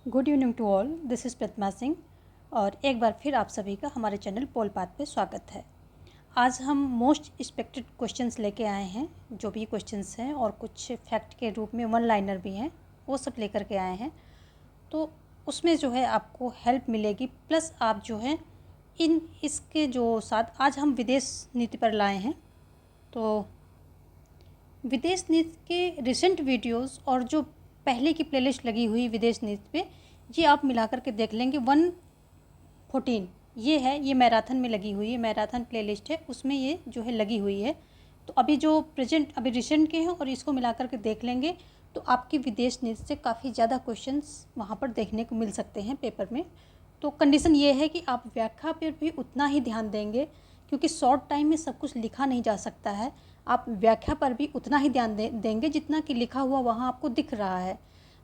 Good evening to all, this is Pratima Singh और एक बार फिर आप सभी का हमारे चैनल पोल पाथ पे स्वागत है। आज हम मोस्ट एक्सपेक्टेड क्वेश्चंस लेके आए हैं। जो भी क्वेश्चंस हैं और कुछ फैक्ट के रूप में वन लाइनर भी हैं, वो सब लेकर के आए हैं। तो उसमें जो है आपको हेल्प मिलेगी, प्लस आप जो है इसके जो साथ आज हम विदेश नीति पर लाए हैं। तो विदेश नीति के रिसेंट वीडियोस और जो पहले की प्लेलिस्ट लगी हुई विदेश नीति पे, ये आप मिला करके देख लेंगे। 114 ये है, ये मैराथन में लगी हुई है, मैराथन प्लेलिस्ट है, उसमें ये जो है लगी हुई है। तो अभी जो प्रेजेंट अभी रिसेंट के हैं और इसको मिला करके देख लेंगे तो आपकी विदेश नीति से काफ़ी ज़्यादा क्वेश्चंस वहाँ पर देखने को मिल सकते हैं पेपर में। तो कंडीशन ये है कि आप व्याख्या पर भी उतना ही ध्यान देंगे, क्योंकि शॉर्ट टाइम में सब कुछ लिखा नहीं जा सकता है। आप व्याख्या पर भी उतना ही ध्यान देंगे जितना कि लिखा हुआ वहाँ आपको दिख रहा है।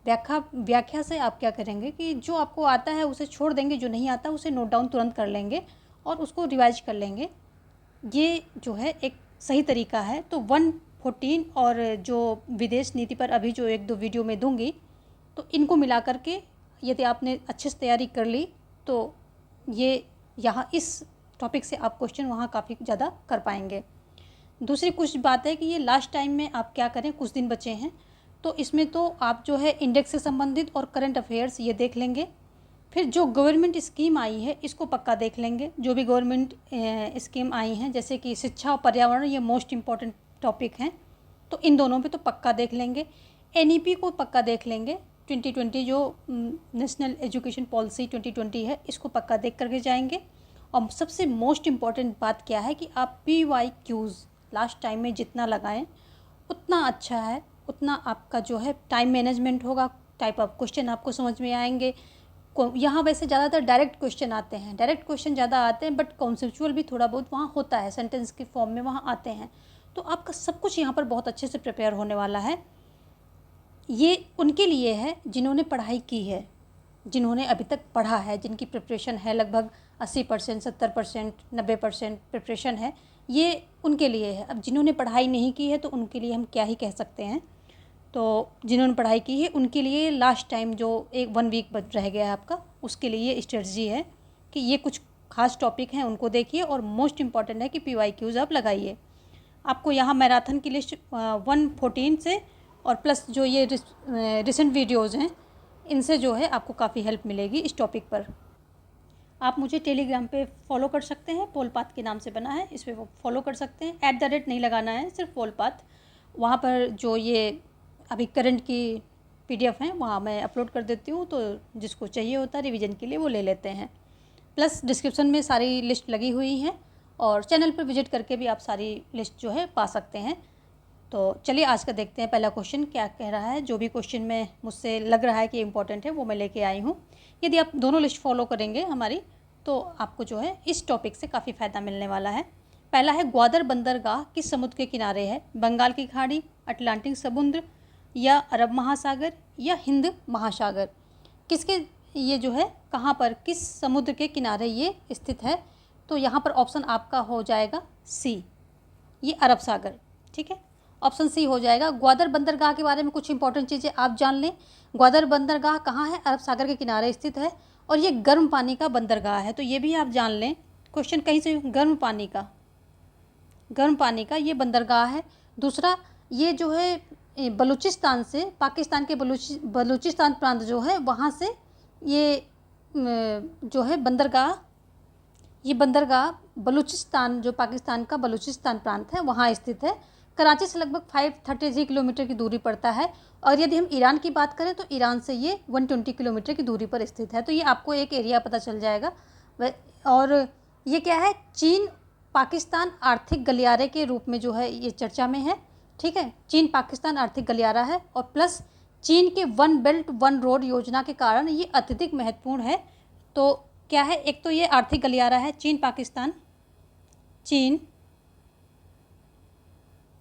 व्याख्या से आप क्या करेंगे कि जो आपको आता है उसे छोड़ देंगे, जो नहीं आता उसे नोट डाउन तुरंत कर लेंगे और उसको रिवाइज कर लेंगे। ये जो है एक सही तरीका है। तो 114 और जो विदेश नीति पर अभी जो एक दो वीडियो में दूंगी, तो इनको मिला करके यदि आपने अच्छे से तैयारी कर ली तो ये यहाँ इस टॉपिक से आप क्वेश्चन वहाँ काफ़ी ज़्यादा कर पाएंगे। दूसरी कुछ बात है कि ये लास्ट टाइम में आप क्या करें, कुछ दिन बचे हैं तो इसमें तो आप जो है इंडेक्स से संबंधित और करंट अफेयर्स ये देख लेंगे। फिर जो गवर्नमेंट स्कीम आई है इसको पक्का देख लेंगे। जो भी गवर्नमेंट स्कीम आई हैं, जैसे कि शिक्षा और पर्यावरण, ये मोस्ट इम्पॉर्टेंट टॉपिक हैं, तो इन दोनों पे तो पक्का देख लेंगे। एनईपी को पक्का देख लेंगे। 2020 जो नेशनल एजुकेशन पॉलिसी 2020 है, इसको पक्का देख करके जाएंगे। और सबसे मोस्ट इम्पॉर्टेंट बात क्या है कि आप PYQs लास्ट टाइम में जितना लगाएं उतना अच्छा है, उतना आपका जो है टाइम मैनेजमेंट होगा, टाइप ऑफ क्वेश्चन आपको समझ में आएंगे। यहाँ वैसे ज़्यादातर डायरेक्ट क्वेश्चन आते हैं, डायरेक्ट क्वेश्चन ज़्यादा आते हैं, बट कॉन्सेप्चुअल भी थोड़ा बहुत वहाँ होता है, सेंटेंस के फॉर्म में वहाँ आते हैं। तो आपका सब कुछ यहाँ पर बहुत अच्छे से प्रिपेयर होने वाला है। ये उनके लिए है जिन्होंने पढ़ाई की है, जिन्होंने अभी तक पढ़ा है, जिनकी प्रिपरेशन है लगभग 80%, 70%, 90% प्रिपरेशन है, ये उनके लिए है। अब जिन्होंने पढ़ाई नहीं की है तो उनके लिए हम क्या ही कह सकते हैं। तो जिन्होंने पढ़ाई की है उनके लिए लास्ट टाइम जो एक 1 वीक बच रह गया है आपका, उसके लिए ये स्ट्रेटजी है कि ये कुछ खास टॉपिक हैं उनको देखिए, और मोस्ट इम्पॉर्टेंट है कि PYQs आप लगाइए। आपको यहाँ मैराथन की लिस्ट 114 से और प्लस जो ये रिसेंट वीडियोज़ हैं, इनसे जो है आपको काफ़ी हेल्प मिलेगी इस टॉपिक पर। आप मुझे टेलीग्राम पे फॉलो कर सकते हैं, पोल पाथ के नाम से बना है, इस पर वो फॉलो कर सकते हैं। @ नहीं लगाना है, सिर्फ पोल पाथ। वहाँ पर जो ये अभी करंट की PDF हैं वहाँ मैं अपलोड कर देती हूँ, तो जिसको चाहिए होता है रिवीजन के लिए वो ले लेते हैं। प्लस डिस्क्रिप्शन में सारी लिस्ट लगी हुई हैं और चैनल पर विजिट करके भी आप सारी लिस्ट जो है पा सकते हैं। तो चलिए आज का देखते हैं पहला क्वेश्चन क्या कह रहा है। जो भी क्वेश्चन में मुझसे लग रहा है कि इम्पोर्टेंट है वो मैं लेके आई हूँ। यदि आप दोनों लिस्ट फॉलो करेंगे हमारी, तो आपको जो है इस टॉपिक से काफ़ी फ़ायदा मिलने वाला है। पहला है, ग्वादर बंदरगाह किस समुद्र के किनारे है? बंगाल की खाड़ी, अटलांटिक समुद्र, या अरब महासागर, या हिंद महासागर? किसके ये जो है कहाँ पर, किस समुद्र के किनारे ये स्थित है? तो यहाँ पर ऑप्शन आपका हो जाएगा C, ये अरब सागर। ठीक है, ऑप्शन C हो जाएगा। ग्वादर बंदरगाह के बारे में कुछ इंपॉर्टेंट चीज़ें आप जान लें। ग्वादर बंदरगाह कहाँ है? अरब सागर के किनारे स्थित है और ये गर्म पानी का बंदरगाह है, तो ये भी आप जान लें। क्वेश्चन कहीं से, गर्म पानी का ये बंदरगाह है। दूसरा, ये जो है बलूचिस्तान से, पाकिस्तान के बलूचिस्तान प्रांत जो है वहाँ से ये जो है बंदरगाह, ये बंदरगाह बलूचिस्तान, जो पाकिस्तान का बलूचिस्तान प्रांत है वहाँ स्थित है। कराची से लगभग 533 किलोमीटर की दूरी पड़ता है। और यदि हम ईरान की बात करें तो ईरान से ये 120 किलोमीटर की दूरी पर स्थित है। तो ये आपको एक एरिया पता चल जाएगा। और ये क्या है, चीन पाकिस्तान आर्थिक गलियारे के रूप में जो है ये चर्चा में है। ठीक है, चीन पाकिस्तान आर्थिक गलियारा है, और प्लस चीन के 1 बेल्ट 1 रोड योजना के कारण ये अत्यधिक महत्वपूर्ण है। तो क्या है, एक तो ये आर्थिक गलियारा है, चीन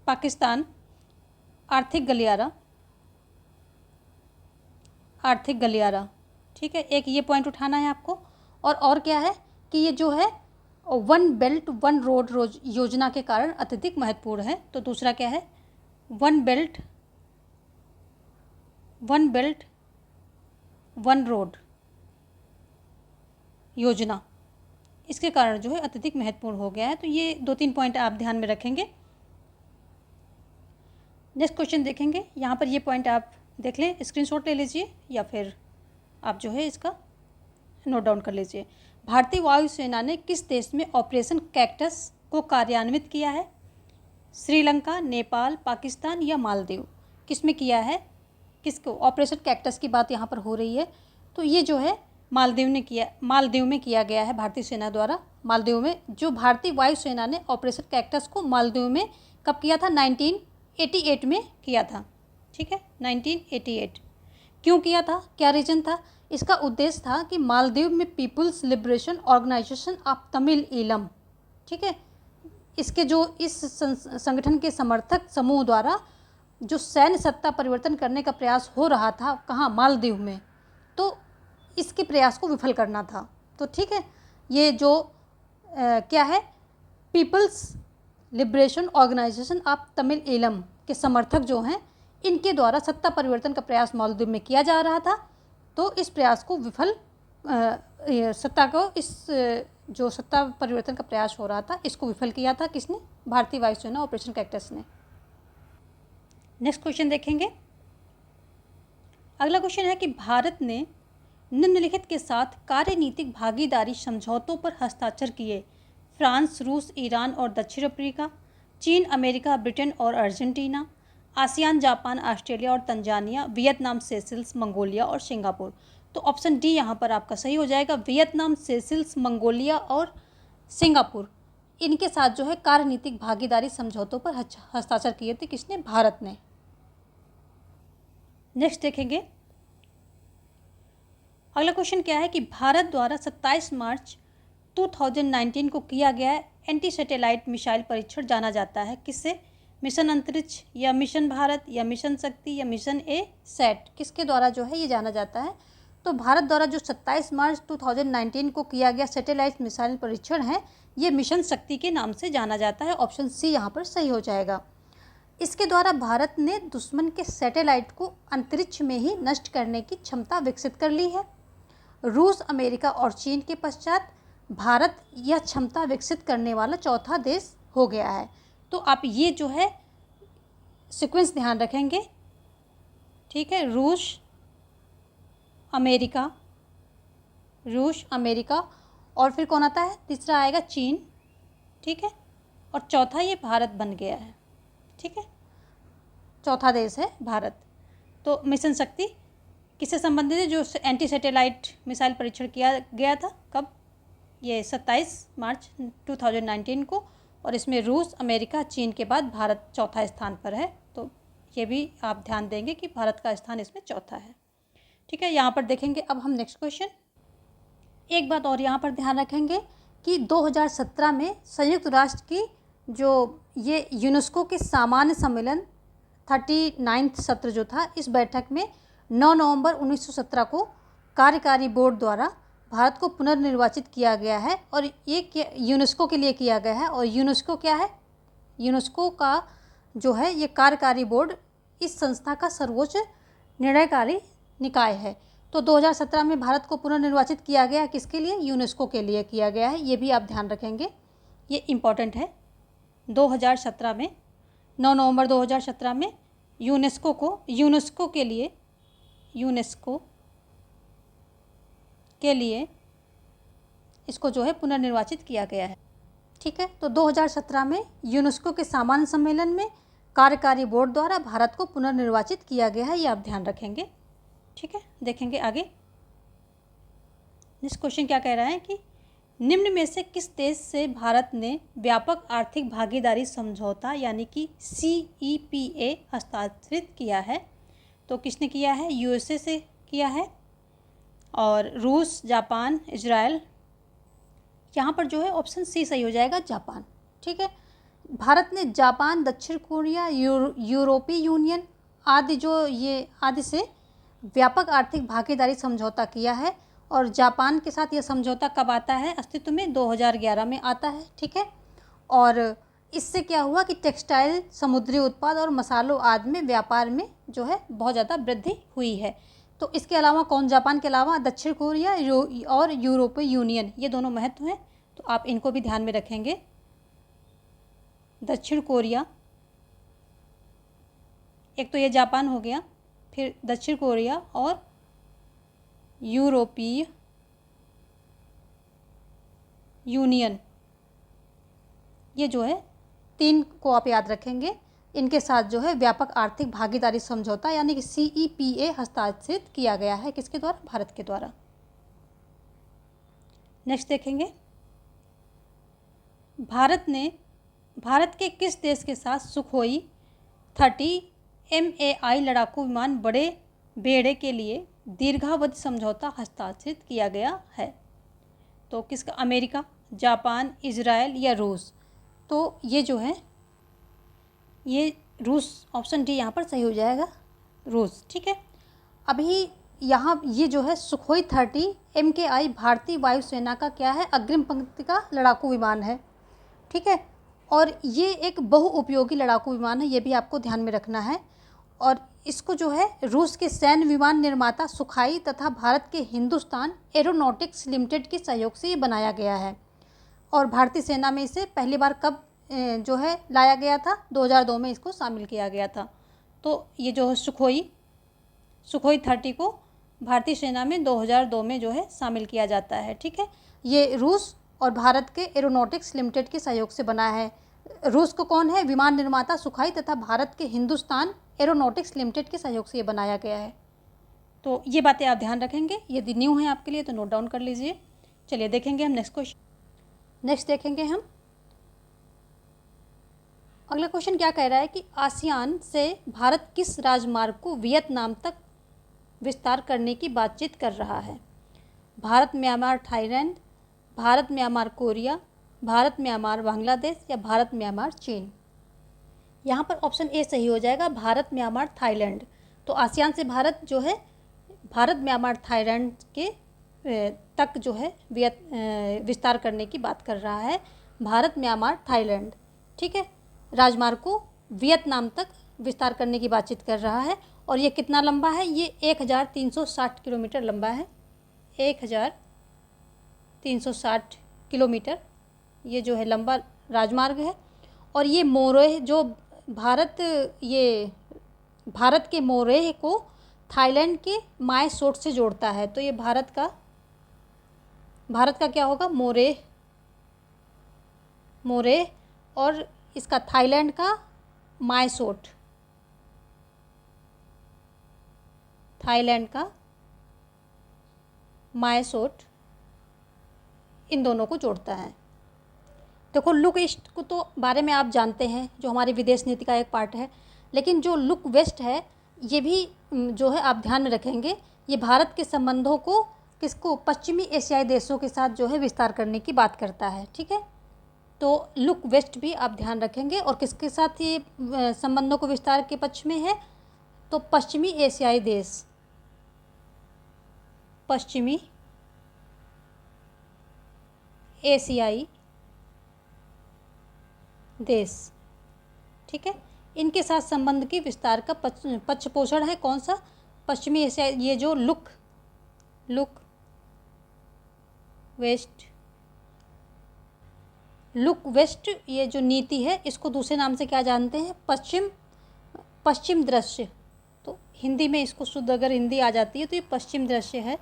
पाकिस्तान आर्थिक गलियारा। ठीक है, एक ये पॉइंट उठाना है आपको। और क्या है कि ये जो है 1 बेल्ट 1 रोड योजना के कारण अत्यधिक महत्वपूर्ण है। तो दूसरा क्या है, 1 बेल्ट वन रोड योजना, इसके कारण जो है अत्यधिक महत्वपूर्ण हो गया है। तो ये 2-3 पॉइंट आप ध्यान में रखेंगे। नेक्स्ट क्वेश्चन देखेंगे। यहाँ पर ये पॉइंट आप देख लें, स्क्रीनशॉट ले लीजिए या फिर आप जो है इसका नोट डाउन कर लीजिए। भारतीय वायुसेना ने किस देश में ऑपरेशन कैक्टस को कार्यान्वित किया है? श्रीलंका, नेपाल, पाकिस्तान या मालदीव? किस में किया है? किसको? ऑपरेशन कैक्टस की बात यहाँ पर हो रही है। तो ये जो है मालदीव में किया गया है भारतीय सेना द्वारा। मालदीव में जो भारतीय वायुसेना ने ऑपरेशन कैक्टस को मालदीव में कब किया था? 1988 में किया था। ठीक है, 1988। क्यों किया था? क्या रीजन था? इसका उद्देश्य था कि मालदीव में people's liberation organisation of Tamil Eelam, ठीक है, इसके जो इस संगठन के समर्थक समूह द्वारा जो सैन्य सत्ता परिवर्तन करने का प्रयास हो रहा था, कहाँ? मालदीव में, तो इसके प्रयास को विफल करना था। तो ठीक है, ये जो क्या है, people's liberation organisation of Tamil Eelam के समर्थक जो हैं, इनके द्वारा सत्ता परिवर्तन का प्रयास मालदीव में किया जा रहा था। तो इस प्रयास को जो सत्ता परिवर्तन का प्रयास हो रहा था, इसको विफल किया था किसने? भारतीय वायुसेना, ऑपरेशन कैक्टस ने। नेक्स्ट क्वेश्चन देखेंगे। अगला क्वेश्चन है कि भारत ने निम्नलिखित के साथ कार्यनीतिक भागीदारी समझौतों पर हस्ताक्षर किए: फ्रांस, रूस, ईरान और दक्षिण अफ्रीका, चीन, अमेरिका, ब्रिटेन और अर्जेंटीना, आसियान, जापान, ऑस्ट्रेलिया और तंजानिया, वियतनाम, सेशल्स, मंगोलिया और सिंगापुर। तो ऑप्शन डी यहाँ पर आपका सही हो जाएगा। वियतनाम, सेशल्स, मंगोलिया और सिंगापुर, इनके साथ जो है कार्यनीतिक भागीदारी समझौतों पर हस्ताक्षर किए थे किसने? भारत ने। नेक्स्ट देखेंगे। अगला क्वेश्चन क्या है कि भारत द्वारा 27 मार्च 2019 को किया गया एंटी सैटेलाइट मिसाइल परीक्षण जाना जाता है किससे? मिशन अंतरिक्ष या मिशन भारत या मिशन शक्ति या मिशन ए सैट, किसके द्वारा जो है ये जाना जाता है? तो भारत द्वारा जो 27 मार्च 2019 को किया गया सैटेलाइट मिसाइल परीक्षण है, ये मिशन शक्ति के नाम से जाना जाता है। ऑप्शन सी यहाँ पर सही हो जाएगा। इसके द्वारा भारत ने दुश्मन के सैटेलाइट को अंतरिक्ष में ही नष्ट करने की क्षमता विकसित कर ली है। रूस, अमेरिका और चीन के पश्चात भारत यह क्षमता विकसित करने वाला चौथा देश हो गया है। तो आप ये जो है सीक्वेंस ध्यान रखेंगे, ठीक है। रूस, अमेरिका और फिर कौन आता है? तीसरा आएगा चीन, ठीक है, और चौथा ये भारत बन गया है, ठीक है। चौथा देश है भारत। तो मिशन शक्ति किससे संबंधित है? जो एंटी सैटेलाइट मिसाइल परीक्षण किया गया था, कब? ये 27 मार्च 2019 को, और इसमें रूस, अमेरिका, चीन के बाद भारत चौथा स्थान पर है। तो ये भी आप ध्यान देंगे कि भारत का स्थान इसमें चौथा है, ठीक है। यहाँ पर देखेंगे अब हम नेक्स्ट क्वेश्चन। एक बात और यहाँ पर ध्यान रखेंगे कि 2017 में संयुक्त राष्ट्र की जो ये यूनेस्को के सामान्य सम्मेलन 39वां सत्र जो था, इस बैठक में 9 नवंबर 1917 को कार्यकारी बोर्ड द्वारा भारत को पुनर्निर्वाचित किया गया है। और ये यूनेस्को के लिए किया गया है। और यूनेस्को क्या है? यूनेस्को का जो है ये कार्यकारी बोर्ड इस संस्था का सर्वोच्च निर्णयकारी निकाय है। तो 2017 में भारत को पुनर्निर्वाचित किया गया, किसके लिए? यूनेस्को के लिए किया गया है। ये भी आप ध्यान रखेंगे, ये इम्पॉर्टेंट है। 2017 में 9 नवंबर 2017 में यूनेस्को के लिए इसको जो है पुनर्निर्वाचित किया गया है, ठीक है। तो 2017 में यूनेस्को के सामान्य सम्मेलन में कार्यकारी बोर्ड द्वारा भारत को पुनर्निर्वाचित किया गया है, ये आप ध्यान रखेंगे, ठीक है। देखेंगे आगे। नेक्स्ट क्वेश्चन क्या कह रहा है कि निम्न में से किस देश से भारत ने व्यापक आर्थिक भागीदारी समझौता यानी कि CEPA हस्ताक्षरित किया है? तो किसने किया है? USA से किया है, और रूस, जापान, इजराइल। यहाँ पर जो है ऑप्शन सी सही हो जाएगा, जापान, ठीक है। भारत ने जापान, दक्षिण कोरिया, यूरोपीय यूनियन आदि से व्यापक आर्थिक भागीदारी समझौता किया है। और जापान के साथ यह समझौता कब आता है अस्तित्व में? 2011 में आता है, ठीक है। और इससे क्या हुआ कि टेक्सटाइल, समुद्री उत्पाद और मसालों आदि में व्यापार में जो है बहुत ज़्यादा वृद्धि हुई है। तो इसके अलावा कौन, जापान के अलावा दक्षिण कोरिया और यूरोपीय यूनियन, ये दोनों महत्व हैं, तो आप इनको भी ध्यान में रखेंगे। दक्षिण कोरिया, एक तो ये जापान हो गया, फिर दक्षिण कोरिया और यूरोपीय यूनियन, ये जो है 3 को आप याद रखेंगे। इनके साथ जो है व्यापक आर्थिक भागीदारी समझौता यानी कि CEPA हस्ताक्षरित किया गया है, किसके द्वारा, भारत के द्वारा। नेक्स्ट देखेंगे, भारत के किस देश के साथ सुखोई 30 MAI लड़ाकू विमान बड़े बेड़े के लिए दीर्घावधि समझौता हस्ताक्षरित किया गया है? तो किसका, अमेरिका, जापान, इजराइल या रूस? तो ये जो है, ये रूस, ऑप्शन डी यहाँ पर सही हो जाएगा, रूस। ठीक है, अभी यहाँ ये जो है सुखोई 30 MKI भारतीय वायुसेना का क्या है, अग्रिम पंक्ति का लड़ाकू विमान है। ठीक है, और ये एक बहुउपयोगी लड़ाकू विमान है, ये भी आपको ध्यान में रखना है। और इसको जो है रूस के सैन्य विमान निर्माता सुखाई तथा भारत के हिंदुस्तान एरोनॉटिक्स लिमिटेड के सहयोग से ये बनाया गया है। और भारतीय सेना में इसे पहली बार कब जो है लाया गया था, 2002 में इसको शामिल किया गया था। तो ये जो है सुखोई 30 को भारतीय सेना में 2002 में जो है शामिल किया जाता है। ठीक है, ये रूस और भारत के एरोनॉटिक्स लिमिटेड के सहयोग से बना है। रूस को कौन है, विमान निर्माता सुखाई तथा भारत के हिंदुस्तान एरोनॉटिक्स लिमिटेड के सहयोग से ये बनाया गया है। तो ये बातें आप ध्यान रखेंगे, यदि न्यू है आपके लिए तो नोट डाउन कर लीजिए। चलिए देखेंगे हम नेक्स्ट क्वेश्चन। नेक्स्ट देखेंगे हम अगला क्वेश्चन क्या कह रहा है कि आसियान से भारत किस राजमार्ग को वियतनाम तक विस्तार करने की बातचीत कर रहा है? Bharat Myanmar Thailand, Bharat Myanmar Korea, Bharat Myanmar Bangladesh या भारत म्यांमार चीन? यहाँ पर ऑप्शन ए सही हो जाएगा, भारत म्यांमार थाईलैंड। तो आसियान से भारत जो है भारत म्यांमार थाईलैंड के तक जो है विस्तार करने की बात कर रहा है, भारत म्यांमार थाईलैंड। ठीक है, राजमार्ग को वियतनाम तक विस्तार करने की बातचीत कर रहा है। और ये कितना लंबा है, ये 1360 किलोमीटर लंबा है, 1360 किलोमीटर ये जो है लंबा राजमार्ग है। और ये मोरेह जो भारत के मोरेह को थाईलैंड के माय सोट से जोड़ता है। तो ये भारत का क्या होगा, मोरेह और इसका थाईलैंड का मायसोट, थाईलैंड का मायसोट, इन दोनों को जोड़ता है। देखो लुक ईस्ट को तो बारे में आप जानते हैं, जो हमारी विदेश नीति का एक पार्ट है, लेकिन जो लुक वेस्ट है ये भी जो है आप ध्यान में रखेंगे, ये भारत के संबंधों को पश्चिमी एशियाई देशों के साथ जो है विस्तार करने की बात करता है। ठीक है, तो लुक वेस्ट भी आप ध्यान रखेंगे। और किसके साथ ये संबंधों को विस्तार के पक्ष में है, तो पश्चिमी एशियाई देश, पश्चिमी एशियाई देश। ठीक है, इनके साथ संबंध की विस्तार का पक्ष पोषण है कौन सा, पश्चिमी एशिया। ये जो लुक वेस्ट ये जो नीति है, इसको दूसरे नाम से क्या जानते हैं, पश्चिम दृश्य। तो हिंदी में इसको शुद्ध अगर हिंदी आ जाती है तो ये पश्चिम दृश्य है,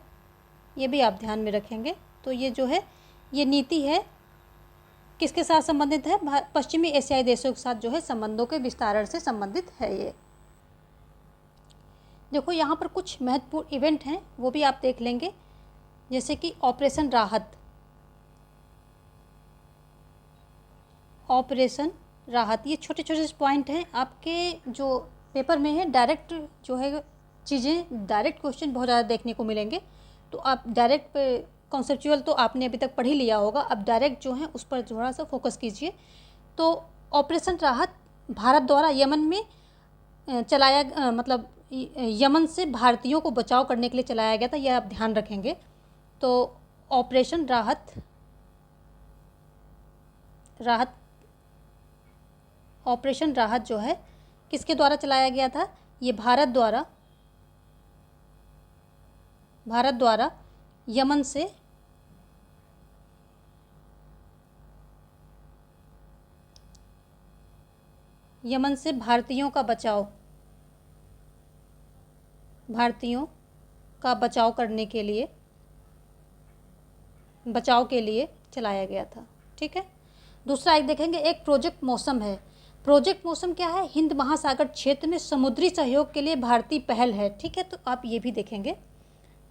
ये भी आप ध्यान में रखेंगे। तो ये जो है ये नीति है किसके साथ संबंधित है, पश्चिमी एशियाई देशों के साथ जो है संबंधों के विस्तारण से संबंधित है ये। देखो यहाँ पर कुछ महत्वपूर्ण इवेंट हैं, वो भी आप देख लेंगे, जैसे कि ऑपरेशन राहत, ये छोटे छोटे पॉइंट हैं आपके जो पेपर में है। डायरेक्ट जो है चीज़ें, डायरेक्ट क्वेश्चन बहुत ज़्यादा देखने को मिलेंगे, तो आप डायरेक्ट कॉन्सेप्चुअल तो आपने अभी तक पढ़ ही लिया होगा, अब डायरेक्ट जो है उस पर थोड़ा सा फोकस कीजिए। तो ऑपरेशन राहत भारत द्वारा यमन में यमन से भारतीयों को बचाव करने के लिए चलाया गया था, यह आप ध्यान रखेंगे। तो ऑपरेशन राहत जो है किसके द्वारा चलाया गया था, ये भारत द्वारा भारत द्वारा यमन से भारतीयों का बचाव करने के लिए चलाया गया था। ठीक है। दूसरा एक देखेंगे, एक प्रोजेक्ट मौसम है। प्रोजेक्ट मौसम क्या है? हिंद महासागर क्षेत्र में समुद्री सहयोग के लिए भारतीय पहल है। ठीक है, तो आप ये भी देखेंगे।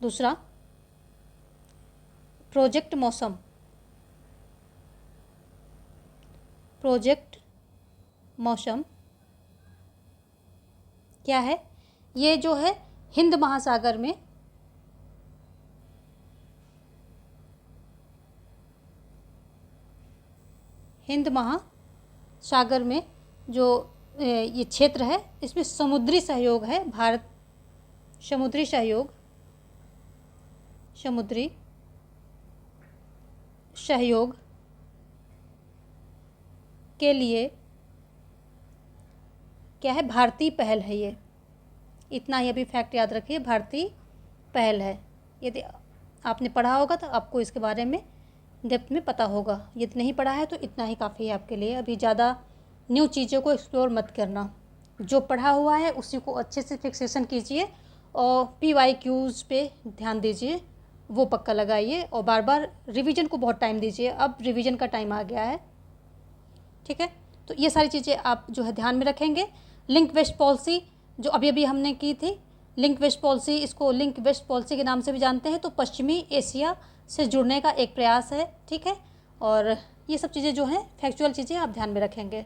दूसरा प्रोजेक्ट मौसम क्या है? ये जो है हिंद महासागर में जो ये क्षेत्र है, इसमें समुद्री सहयोग है। समुद्री सहयोग के लिए क्या है? भारतीय पहल है। ये इतना ही अभी फैक्ट याद रखिए, भारतीय पहल है। यदि आपने पढ़ा होगा तो आपको इसके बारे में डेप्थ में पता होगा। यदि नहीं पढ़ा है तो इतना ही काफ़ी है आपके लिए। अभी ज़्यादा न्यू चीज़ों को एक्सप्लोर मत करना, जो पढ़ा हुआ है उसी को अच्छे से फिक्सेशन कीजिए और PYQs पे ध्यान दीजिए, वो पक्का लगाइए और बार बार रिवीजन को बहुत टाइम दीजिए। अब रिवीजन का टाइम आ गया है। ठीक है, तो ये सारी चीज़ें आप जो है ध्यान में रखेंगे। लिंक वेस्ट पॉलिसी जो अभी हमने की थी, लिंक वेस्ट पॉलिसी, इसको लिंक वेस्ट पॉलिसी के नाम से भी जानते हैं। तो पश्चिमी एशिया से जुड़ने का एक प्रयास है। ठीक है, और ये सब चीज़ें जो हैं फैक्चुअल चीज़ें आप ध्यान में रखेंगे।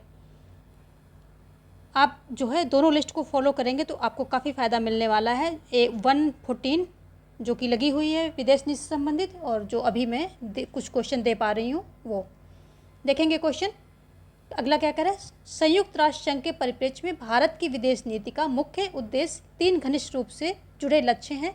आप जो है दोनों लिस्ट को फॉलो करेंगे तो आपको काफ़ी फ़ायदा मिलने वाला है। 114 जो कि लगी हुई है विदेश नीति से संबंधित, और जो अभी मैं कुछ क्वेश्चन दे पा रही हूँ वो देखेंगे। क्वेश्चन अगला क्या करें? संयुक्त राष्ट्र संघ के परिप्रेक्ष्य में भारत की विदेश नीति का मुख्य उद्देश्य 3 घनिष्ठ रूप से जुड़े लक्ष्य हैं।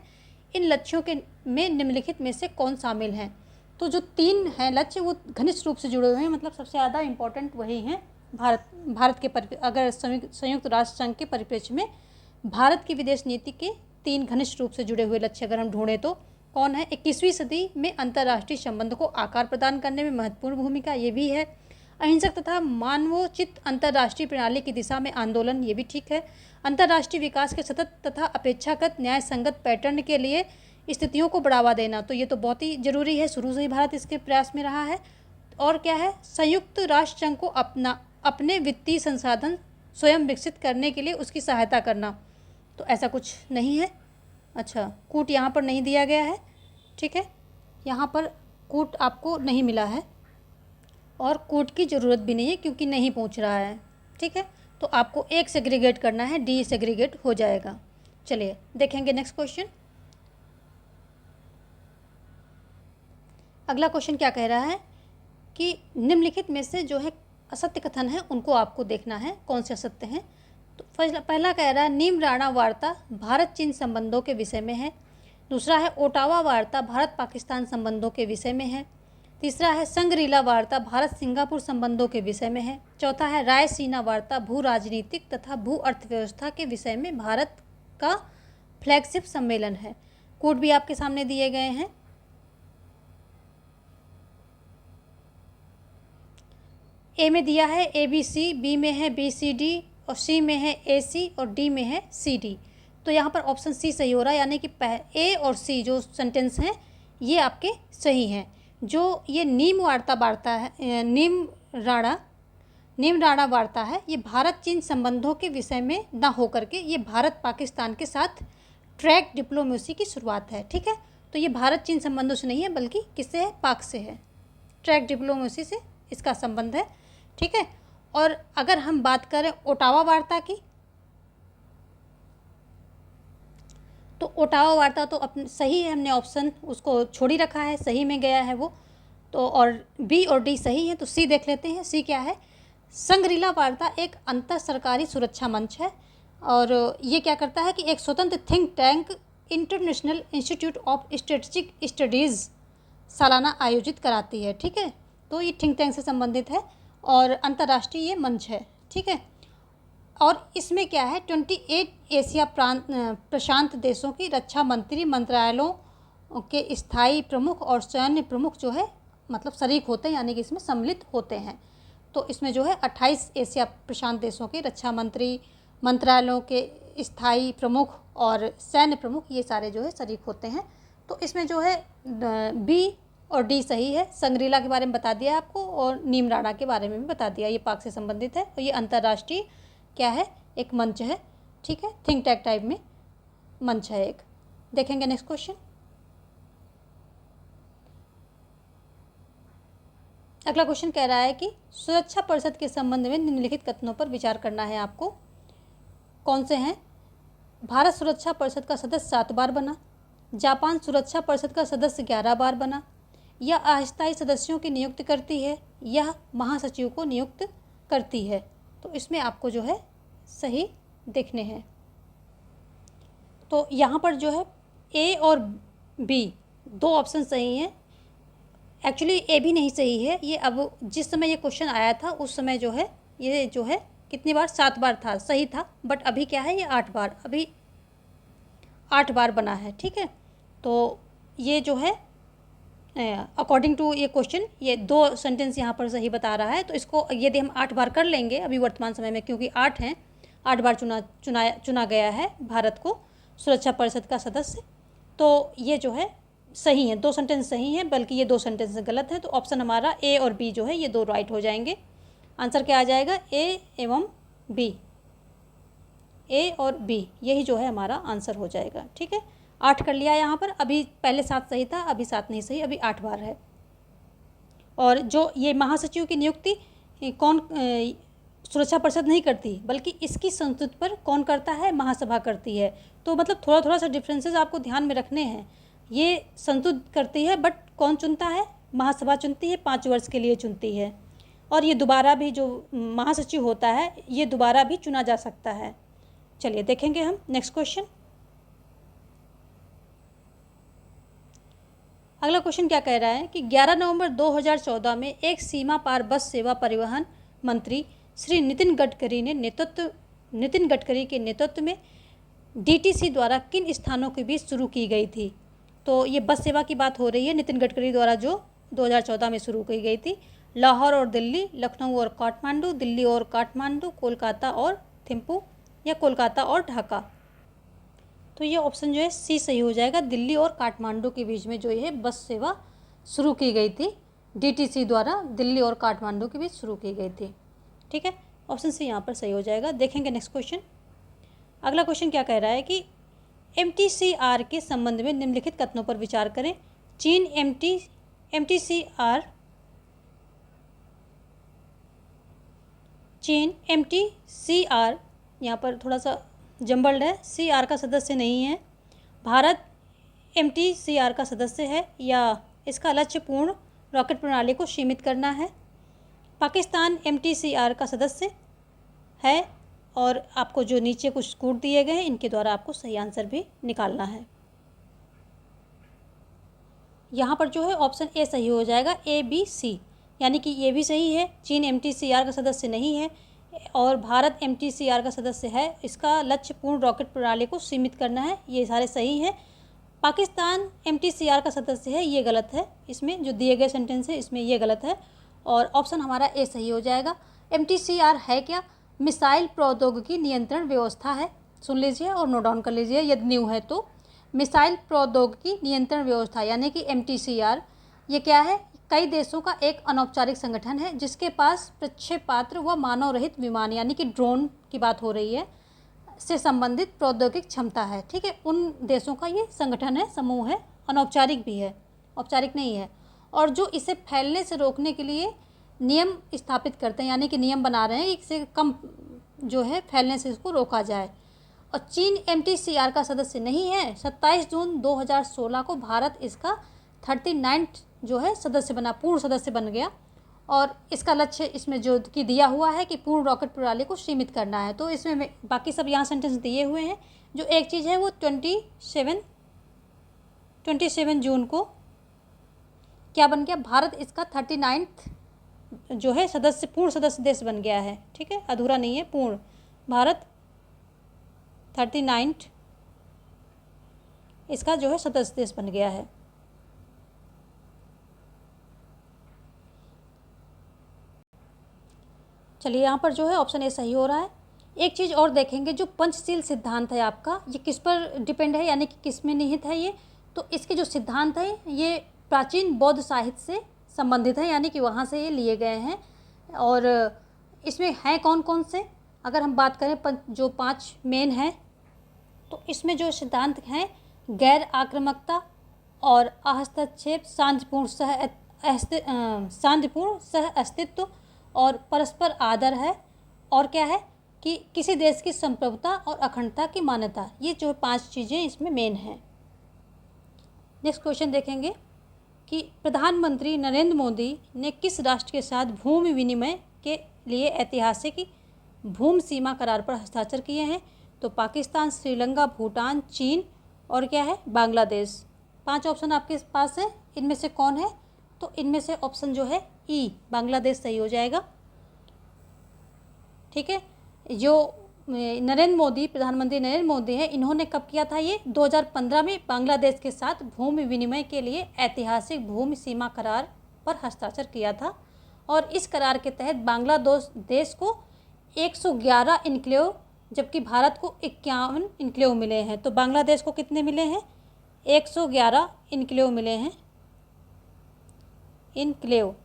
इन लक्ष्यों के में निम्नलिखित में से कौन शामिल हैं? तो जो 3 हैं लक्ष्य वो घनिष्ठ रूप से जुड़े हुए हैं, मतलब सबसे ज़्यादा इम्पोर्टेंट वही हैं। भारत के अगर संयुक्त राष्ट्र संघ के परिप्रेक्ष्य में भारत की विदेश नीति के 3 घनिष्ठ रूप से जुड़े हुए लक्ष्य अगर हम ढूंढें तो कौन है? 21वीं सदी में अंतर्राष्ट्रीय संबंध को आकार प्रदान करने में महत्वपूर्ण भूमिका, ये भी है। अहिंसक तथा मानवोचित अंतर्राष्ट्रीय प्रणाली की दिशा में आंदोलन, ये भी ठीक है। अंतर्राष्ट्रीय विकास के सतत तथा अपेक्षाकृत न्याय संगत पैटर्न के लिए स्थितियों को बढ़ावा देना, तो ये तो बहुत ही जरूरी है। शुरू से ही भारत इसके प्रयास में रहा है। और क्या है? संयुक्त राष्ट्र संघ को अपने वित्तीय संसाधन स्वयं विकसित करने के लिए उसकी सहायता करना, तो ऐसा कुछ नहीं है। अच्छा, कूट यहाँ पर नहीं दिया गया है। ठीक है, यहाँ पर कूट आपको नहीं मिला है और कूट की ज़रूरत भी नहीं है क्योंकि नहीं पूछ रहा है। ठीक है, तो आपको एक सेग्रीगेट करना है, डी सेग्रीगेट हो जाएगा। चलिए देखेंगे नेक्स्ट क्वेश्चन। अगला क्वेश्चन क्या कह रहा है कि निम्नलिखित में से जो है असत्य कथन है उनको आपको देखना है कौन से असत्य हैं। तो पहला कह रहा है नीम राणा वार्ता भारत चीन संबंधों के विषय में है। दूसरा है ओटावा वार्ता भारत पाकिस्तान संबंधों के विषय में है। तीसरा है संग्रीला वार्ता भारत सिंगापुर संबंधों के विषय में है। चौथा है रायसीना वार्ता भू राजनीतिक तथा भू अर्थव्यवस्था के विषय में भारत का फ्लैगशिप सम्मेलन है। कोड भी आपके सामने दिए गए हैं। ए में दिया है ABC, बी में है BCD और सी में है AC और डी में है CD। तो यहाँ पर ऑप्शन सी सही हो रहा है, यानी कि ए और सी जो सेंटेंस हैं ये आपके सही हैं। जो ये नीम राणा वार्ता है ये भारत चीन संबंधों के विषय में ना होकर के ये भारत पाकिस्तान के साथ ट्रैक डिप्लोमेसी की शुरुआत है। ठीक है, तो ये भारत चीन संबंधों से नहीं है बल्कि किससे है? पाक से है। ट्रैक डिप्लोमेसी से इसका संबंध है। ठीक है, और अगर हम बात करें ओटावा वार्ता की, तो ओटावा वार्ता तो अपने सही है, हमने ऑप्शन उसको छोड़ ही रखा है, सही में गया है वो तो, और बी और डी सही है। तो सी देख लेते हैं। सी क्या है? संग्रीला वार्ता एक अंतर सरकारी सुरक्षा मंच है और ये क्या करता है कि एक स्वतंत्र think tank international institute of strategic studies सालाना आयोजित कराती है। ठीक है, तो ये थिंक टैंक से संबंधित है और अंतर्राष्ट्रीय ये मंच है। ठीक है, और इसमें क्या है 28 एशिया प्रशांत देशों की रक्षा मंत्री मंत्रालयों के स्थायी प्रमुख और सैन्य प्रमुख जो है मतलब शरीक होते हैं, यानी कि इसमें सम्मिलित होते हैं। तो इसमें जो है 28 एशिया प्रशांत देशों के रक्षा मंत्रालयों के स्थायी प्रमुख और सैन्य प्रमुख ये सारे जो है शरीक होते हैं। तो इसमें जो है बी और डी सही है। संग्रीला के बारे में बता दिया आपको और नीम राणा के बारे में भी बता दिया, ये पाक से संबंधित है और ये अंतर्राष्ट्रीय क्या है, एक मंच है, ठीक है, थिंक टैंक टाइप में मंच है एक। देखेंगे नेक्स्ट क्वेश्चन। अगला क्वेश्चन कह रहा है कि सुरक्षा परिषद के संबंध में निम्नलिखित कथनों पर विचार करना है आपको। कौन से हैं? भारत सुरक्षा परिषद का सदस्य 7 बार बना, जापान सुरक्षा परिषद का सदस्य 11 बार बना, यह अस्थायी सदस्यों की नियुक्ति करती है, यह महासचिव को नियुक्त करती है। तो इसमें आपको जो है सही देखने हैं। तो यहाँ पर जो है ए और बी 2 ऑप्शन सही हैं। एक्चुअली ए भी नहीं सही है। ये अब जिस समय ये क्वेश्चन आया था उस समय जो है ये जो है कितनी बार, 7 बार था, सही था। बट अभी क्या है, ये 8 बार, अभी 8 बार बना है, ठीक है। तो ये जो है अकॉर्डिंग टू ये क्वेश्चन ये 2 सेंटेंस यहाँ पर सही बता रहा है। तो इसको यदि हम 8 बार कर लेंगे अभी वर्तमान समय में, क्योंकि 8 हैं, 8 बार चुना गया है भारत को सुरक्षा परिषद का सदस्य, तो ये जो है सही है। 2 सेंटेंस सही हैं, बल्कि ये 2 सेंटेंस गलत है। तो ऑप्शन हमारा ए और बी जो है ये 2 राइट हो जाएंगे। आंसर क्या आ जाएगा? ए एवं बी, ए और बी, यही जो है हमारा आंसर हो जाएगा, ठीक है। 8 कर लिया यहाँ पर, अभी पहले 7 सही था, अभी 7 नहीं सही, अभी 8 बार है। और जो ये महासचिव की नियुक्ति कौन सुरक्षा परिषद नहीं करती, बल्कि इसकी संस्तुति पर कौन करता है? महासभा करती है। तो मतलब थोड़ा थोड़ा सा डिफरेंसेस आपको ध्यान में रखने हैं। ये संस्तुत करती है, बट कौन चुनता है? महासभा चुनती है, 5 वर्ष के लिए चुनती है। और ये दोबारा भी जो महासचिव होता है ये दोबारा भी चुना जा सकता है। चलिए देखेंगे हम नेक्स्ट क्वेश्चन। अगला क्वेश्चन क्या कह रहा है कि 11 नवंबर 2014 में एक सीमा पार बस सेवा परिवहन मंत्री श्री नितिन गडकरी के नेतृत्व में डीटीसी द्वारा किन स्थानों के बीच शुरू की गई थी? तो ये बस सेवा की बात हो रही है नितिन गडकरी द्वारा जो 2014 में शुरू की गई थी। लाहौर और दिल्ली, लखनऊ और काठमांडू, दिल्ली और काठमांडू, कोलकाता और थिम्पू या कोलकाता और ढाका। तो ये ऑप्शन जो है सी सही हो जाएगा। दिल्ली और काठमांडू के बीच में जो ये बस सेवा शुरू की गई थी, डीटीसी द्वारा दिल्ली और काठमांडू के बीच शुरू की गई थी, ठीक है। ऑप्शन सी यहाँ पर सही हो जाएगा। देखेंगे नेक्स्ट क्वेश्चन। अगला क्वेश्चन क्या कह रहा है कि MTCR के संबंध में निम्नलिखित कथनों पर विचार करें। चीन MTCR यहाँ पर थोड़ा सा जम्बल्ड है, CR का सदस्य नहीं है। भारत MTCR का सदस्य है या इसका लक्ष्य पूर्ण रॉकेट प्रणाली को सीमित करना है। पाकिस्तान MTCR का सदस्य है। और आपको जो नीचे कुछ स्कोर दिए गए हैं इनके द्वारा आपको सही आंसर भी निकालना है। यहाँ पर जो है ऑप्शन ए सही हो जाएगा, ABC, यानी कि ये भी सही है। चीन MTCR का सदस्य नहीं है और भारत MTCR का सदस्य है। इसका लक्ष्य पूर्ण रॉकेट प्रणाली को सीमित करना है, ये सारे सही हैं। पाकिस्तान MTCR का सदस्य है, ये गलत है। इसमें जो दिए गए सेंटेंस है इसमें ये गलत है और ऑप्शन हमारा ए सही हो जाएगा। MTCR है क्या? मिसाइल प्रौद्योगिकी नियंत्रण व्यवस्था है। सुन लीजिए और नोट डाउन कर लीजिए यदि न्यू है तो। मिसाइल प्रौद्योगिकी नियंत्रण व्यवस्था यानी कि MTCR ये क्या है? कई देशों का एक अनौपचारिक संगठन है जिसके पास प्रक्षेपास्त्र व मानव रहित विमान यानी कि ड्रोन की बात हो रही है से संबंधित प्रौद्योगिक क्षमता है, ठीक है। उन देशों का ये संगठन है, समूह है, अनौपचारिक भी है, औपचारिक नहीं है। और जो इसे फैलने से रोकने के लिए नियम स्थापित करते हैं, यानी कि नियम बना रहे हैं इससे कम जो है फैलने से इसको रोका जाए। और चीन MTCR का सदस्य नहीं है। 27 जून 2016 को भारत इसका 39th जो है सदस्य बना, पूर्ण सदस्य बन गया। और इसका लक्ष्य इसमें जो कि दिया हुआ है कि पूर्ण रॉकेट प्रणाली को सीमित करना है। तो इसमें बाकी सब यहाँ सेंटेंस दिए हुए हैं। जो एक चीज़ है वो 27 जून को क्या बन गया? भारत इसका 39th जो है सदस्य, पूर्ण सदस्य देश बन गया है, ठीक है, अधूरा नहीं है, पूर्ण। भारत 39th इसका जो है सदस्य देश बन गया है। चलिए यहाँ पर जो है ऑप्शन ए सही हो रहा है। एक चीज़ और देखेंगे, जो पंचशील सिद्धांत है आपका, ये किस पर डिपेंड है, यानी कि किस में निहित है ये, तो इसके जो सिद्धांत हैं ये प्राचीन बौद्ध साहित्य से संबंधित है, यानी कि वहाँ से ये लिए गए हैं। और इसमें हैं कौन कौन से, अगर हम बात करें जो 5 मेन हैं, तो इसमें जो सिद्धांत हैं, गैर आक्रामकता और अहस्तक्षेप, शांतिपूर्ण सह अस्तित्व और परस्पर आदर है, और क्या है कि किसी देश की संप्रभुता और अखंडता की मान्यता। ये जो 5 चीज़ें इसमें मेन हैं। नेक्स्ट क्वेश्चन देखेंगे कि प्रधानमंत्री नरेंद्र मोदी ने किस राष्ट्र के साथ भूमि विनिमय के लिए ऐतिहासिक भूमि सीमा करार पर हस्ताक्षर किए हैं, तो पाकिस्तान, श्रीलंका, भूटान, चीन और क्या है बांग्लादेश। 5 ऑप्शन आपके पास है, इनमें से कौन है, तो इनमें से ऑप्शन जो है ई बांग्लादेश सही हो जाएगा। ठीक है, जो प्रधानमंत्री नरेंद्र मोदी है, इन्होंने कब किया था ये, 2015 में बांग्लादेश के साथ भूमि विनिमय के लिए ऐतिहासिक भूमि सीमा करार पर हस्ताक्षर किया था। और इस करार के तहत बांग्लादेश को 111 इनक्लेव, जबकि भारत को 51 इनक्लेव मिले हैं। तो बांग्लादेश को कितने मिले हैं, 111 इनक्लेव मिले हैं, इनक्लेव।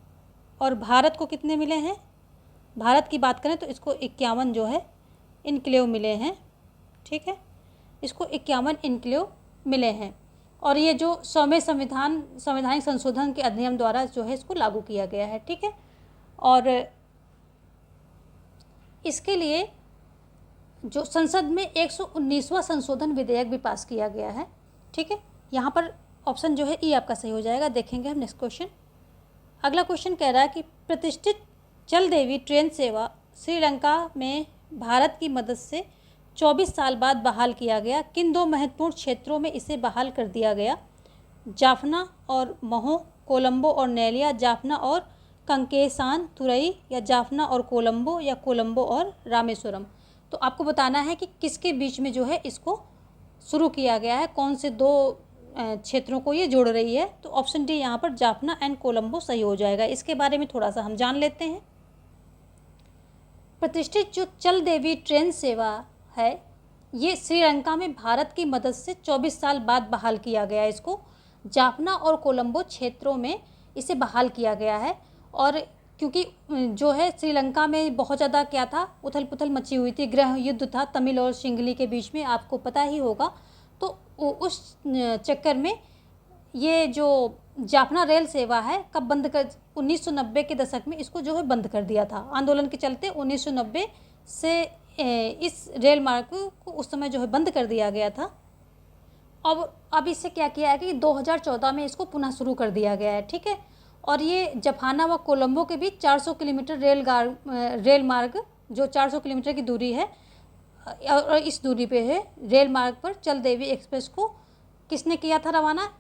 और भारत को कितने मिले हैं, भारत की बात करें तो इसको 51 जो है इनक्लेव मिले हैं। ठीक है, इसको 51 इनक्लेव मिले हैं। और ये जो 100वें संवैधानिक संशोधन के अधिनियम द्वारा जो है इसको लागू किया गया है। ठीक है, और इसके लिए जो संसद में 119वां संशोधन विधेयक भी पास किया गया है। ठीक है, यहाँ पर ऑप्शन जो है ई आपका सही हो जाएगा। देखेंगे हम नेक्स्ट क्वेश्चन। अगला क्वेश्चन कह रहा है कि प्रतिष्ठित जलदेवी ट्रेन सेवा श्रीलंका में भारत की मदद से 24 साल बाद बहाल किया गया। किन 2 महत्वपूर्ण क्षेत्रों में इसे बहाल कर दिया गया, जाफना और महो, कोलंबो और नेलिया, जाफना और कंकेसान तुरई, या जाफना और कोलंबो, या कोलंबो और रामेश्वरम। तो आपको बताना है कि किसके बीच में जो है इसको शुरू किया गया है, कौन से 2 क्षेत्रों को ये जोड़ रही है। तो ऑप्शन डी यहाँ पर जाफना एंड कोलंबो सही हो जाएगा। इसके बारे में थोड़ा सा हम जान लेते हैं। प्रतिष्ठित जो चल देवी ट्रेन सेवा है, ये श्रीलंका में भारत की मदद से 24 साल बाद बहाल किया गया है। इसको जाफना और कोलंबो क्षेत्रों में इसे बहाल किया गया है। और क्योंकि जो है श्रीलंका में बहुत ज़्यादा क्या था, उथल पुथल मची हुई थी, गृह युद्ध था तमिल और सिंघली के बीच में, आपको पता ही होगा। तो उस चक्कर में ये जो जाफना रेल सेवा है कब बंद कर, 1990 के दशक में इसको जो है बंद कर दिया था। आंदोलन के चलते 1990 से इस रेल मार्ग को उस समय जो है बंद कर दिया गया था। अब इससे क्या किया है कि 2014 में इसको पुनः शुरू कर दिया गया है। ठीक है, और ये जाफना व कोलंबो के बीच 400 किलोमीटर रेल मार्ग, जो 400 किलोमीटर की दूरी है, और इस दूरी पे है रेल मार्ग पर चल देवी एक्सप्रेस को किसने किया था रवाना,